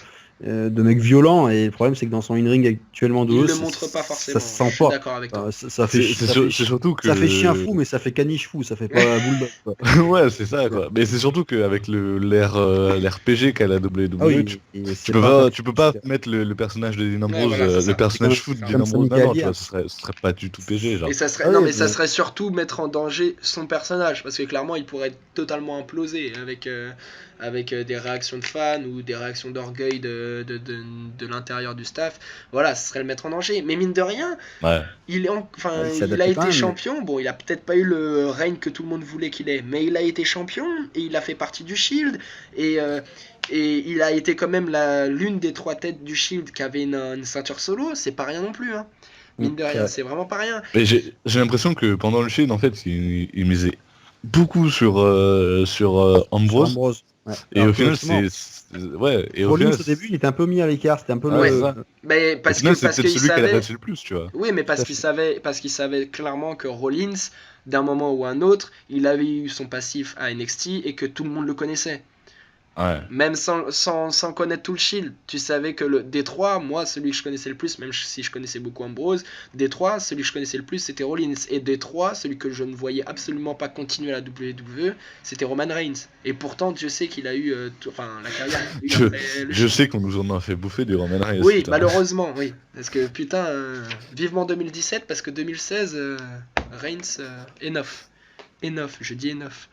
mec violent, et le problème, c'est que dans son in-ring actuellement de Il haut, le montre pas ça forcément, se je sent suis pas. d'accord avec toi. Enfin, ça fait, C'est surtout ça fait chien que. fou, mais ça fait caniche fou, ça fait pas bulldog, quoi. Ouais, c'est ça, quoi. Mais c'est surtout qu'avec l'air PG qu'a la Ah WWE, oui, et tu c'est pas un tu peux pas mettre le personnage de Dean Ouais, Ambrose, voilà, c'est le ça. personnage foot de comme Dean Sami Ambrose maintenant, tu Callihan. vois, ce serait pas du tout PG, genre. Et ça serait, Ah non oui, mais ça mais- serait surtout mettre en danger son personnage, parce que clairement il pourrait être totalement implosé avec des réactions de fans ou des réactions d'orgueil de l'intérieur du staff. Voilà, ce serait le mettre en danger. Mais mine de rien, Ouais. Ah, il s'est il a adapté quand été même. champion. Bon, il a peut-être pas eu le règne que tout le monde voulait qu'il ait, mais il a été champion et il a fait partie du Shield et il a été quand même l'une des 3 têtes du Shield qui avait une ceinture solo. C'est pas rien non plus, hein. Mine de C'est rien, vrai. c'est vraiment pas rien. Mais j'ai l'impression que pendant le Shield, en fait, il misait beaucoup sur Sur Ambrose. Ambrose. Ouais. Et Alors au que final, justement, ouais, et au Rollins final, au début, il était un peu mis à l'écart, c'était un peu ouais, Ouais. c'est ça. Mais Au final, c'est parce peut-être qu'il celui qu'elle a savait. battu le plus, tu vois. Oui, mais Tout à fait. parce qu'il savait clairement que Rollins, d'un moment ou un autre, il avait eu son passif à NXT et que tout le monde le connaissait. Ouais. Même sans connaître tout le Shield, tu savais que des trois, moi, celui que je connaissais le plus, même si je connaissais beaucoup Ambrose, des trois, celui que je connaissais le plus, c'était Rollins. Et des trois, celui que je ne voyais absolument pas continuer à la WWE, c'était Roman Reigns. Et pourtant, Dieu sait qu'il a eu la carrière qu'il a eu après le Je Shield. sais qu'on nous en a fait bouffer du Roman Reigns. Oui, putain. malheureusement, oui. Parce que putain, vivement 2017, parce que 2016, Reigns, enough. Enough, je dis enough.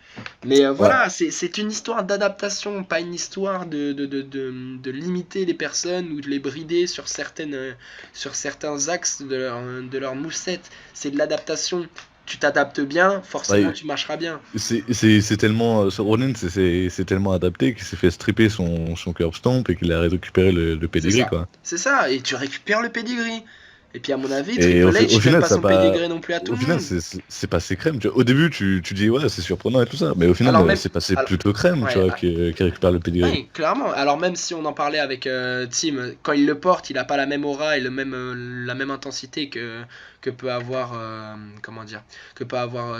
Mais voilà, c'est une histoire d'adaptation, pas une histoire de limiter les personnes ou de les brider sur certains axes de leur moussette. C'est de l'adaptation. Tu t'adaptes bien, forcément Ouais. tu marcheras bien. C'est tellement. Ce Rollins, c'est tellement adapté qu'il s'est fait stripper son curb stomp et qu'il a récupéré le C'est pedigree, ça. quoi. C'est ça, et tu récupères le pedigree. Et puis à mon avis, Et Triple H, au il donne final, pas ça son pas. pedigree non plus à tout Au le final, monde. c'est passé crème. Tu vois. Au début, tu dis, ouais, c'est surprenant et tout ça. Mais au final, Alors même, c'est passé alors- plutôt crème, tu ouais, vois, qui récupère le pedigree. oui, clairement. Alors même si on en parlait avec Tim, quand il le porte, il a pas la même aura et la même intensité que peut avoir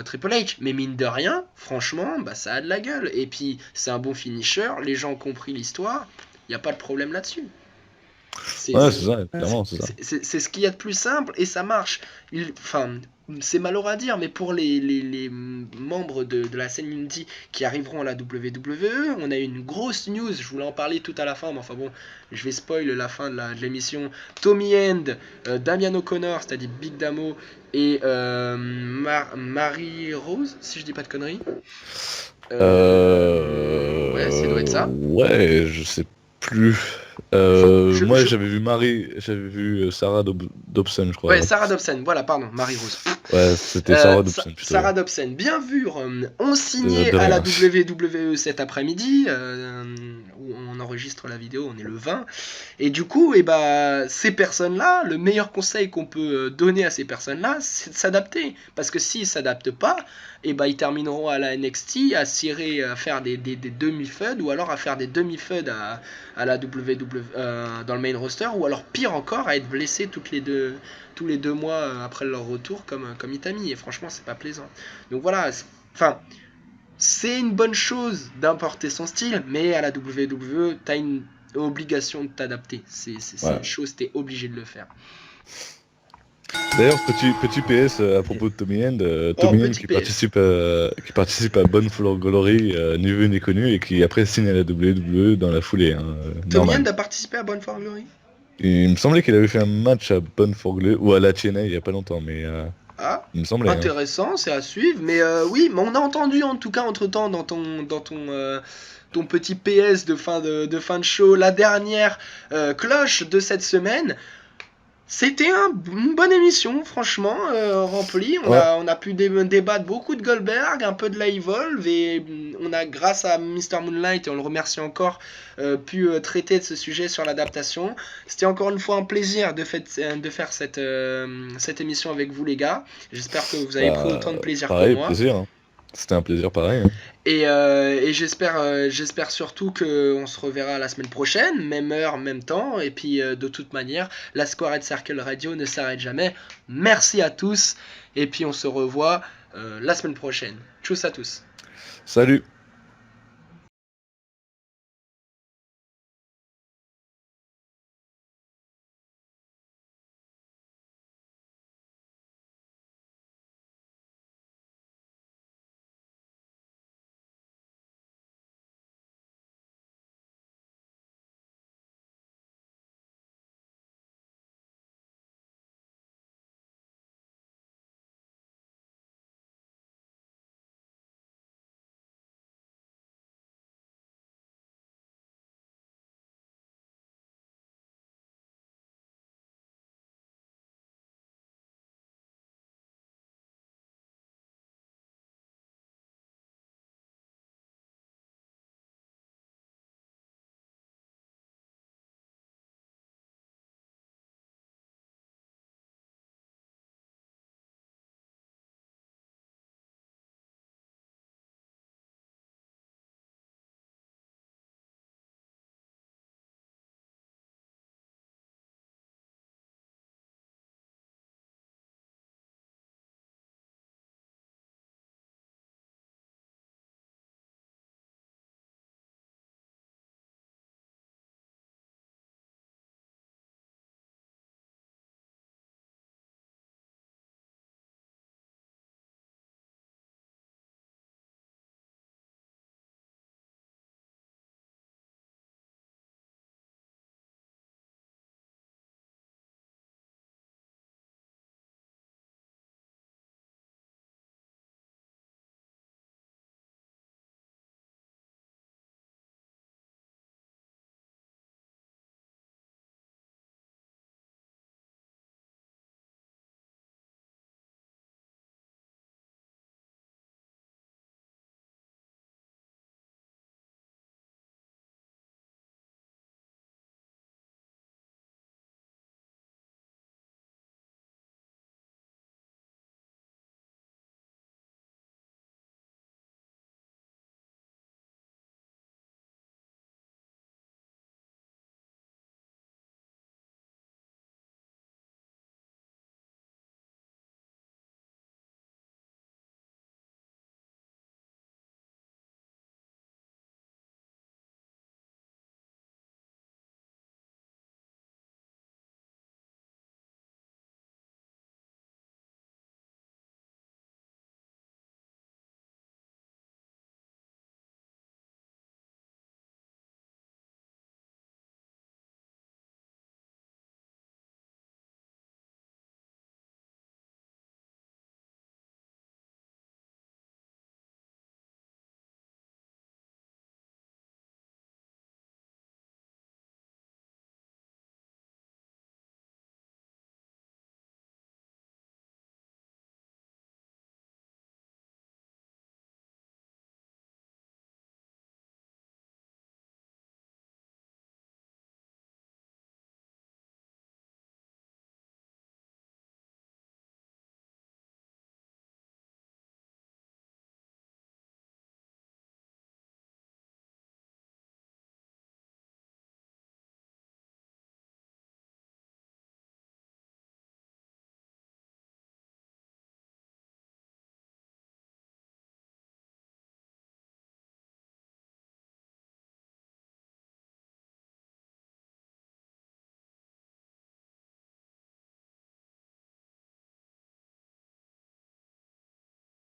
Triple H. Mais mine de rien, franchement, bah ça a de la gueule. Et puis c'est un bon finisher. Les gens ont compris l'histoire. Il y a pas de problème là-dessus. Ouais, c'est ça, clairement, c'est ça. C'est ce qu'il y a de plus simple et ça marche. Enfin, c'est malheureux à dire, mais pour les membres de la scène indie qui arriveront à la WWE, on a une grosse news. Je voulais en parler tout à la fin, mais enfin bon, je vais spoil la fin de l'émission. Tommy End, Damian O'Connor, c'est-à-dire Big Damo, et Marie Rose, si je dis pas de conneries. Ouais, ça doit être ça. Ouais, je sais plus. Moi, j'avais vu Sarah Dobson, je crois. Ouais, Sarah Dobson, voilà, pardon, Marie Rose. Ouais, c'était Sarah Dobson, plutôt. Sarah Dobson, bien vu, ont signé De à la rien. WWE cet après-midi, où on enregistre la vidéo, on est le 20. Et du coup, ces personnes-là, le meilleur conseil qu'on peut donner à ces personnes-là, c'est de s'adapter. Parce que s'ils ne s'adaptent pas, ils termineront à la NXT à faire des demi-FUD, ou alors à faire des demi-FUD à la WWE dans le main roster, ou alors pire encore, à être blessés tous les 2 mois après leur retour comme Itami. Et franchement, c'est pas plaisant. Donc voilà, c'est une bonne chose d'importer son style, mais à la WWE, t'as obligation de t'adapter. C'est Ouais. une chose, t'es obligé de le faire. D'ailleurs, petit PS à propos de Tommy End, Tommy End petit qui PS. participe à Bound for Glory, ni vu ni connu, et qui après signe à la WWE dans la foulée. Hein, Tommy normal. End a participé à Bound for Glory. Et il me semblait qu'il avait fait un match à Bound for Glory, ou à la TNA il y a pas longtemps, mais Ah, il me semblait. Hein. intéressant, c'est à suivre. Mais oui, mais on a entendu en tout cas entre-temps dans ton petit PS de fin de show, la dernière cloche de cette semaine. C'était une bonne émission, franchement, remplie. Ouais. On a pu débattre beaucoup de Goldberg, un peu de la Evolve, et on a, grâce à Mr. Moonlight, et on le remercie encore, pu traiter de ce sujet sur l'adaptation. C'était encore une fois un plaisir de faire cette émission avec vous, les gars. J'espère que vous avez pris autant de plaisir Pareil, que moi. plaisir. Hein. C'était un plaisir pareil. Hein. Et j'espère surtout qu'on se reverra la semaine prochaine, même heure, même temps. Et puis de toute manière, la Squared Circle Radio ne s'arrête jamais. Merci à tous. Et puis on se revoit la semaine prochaine. Tchuss à tous. Salut.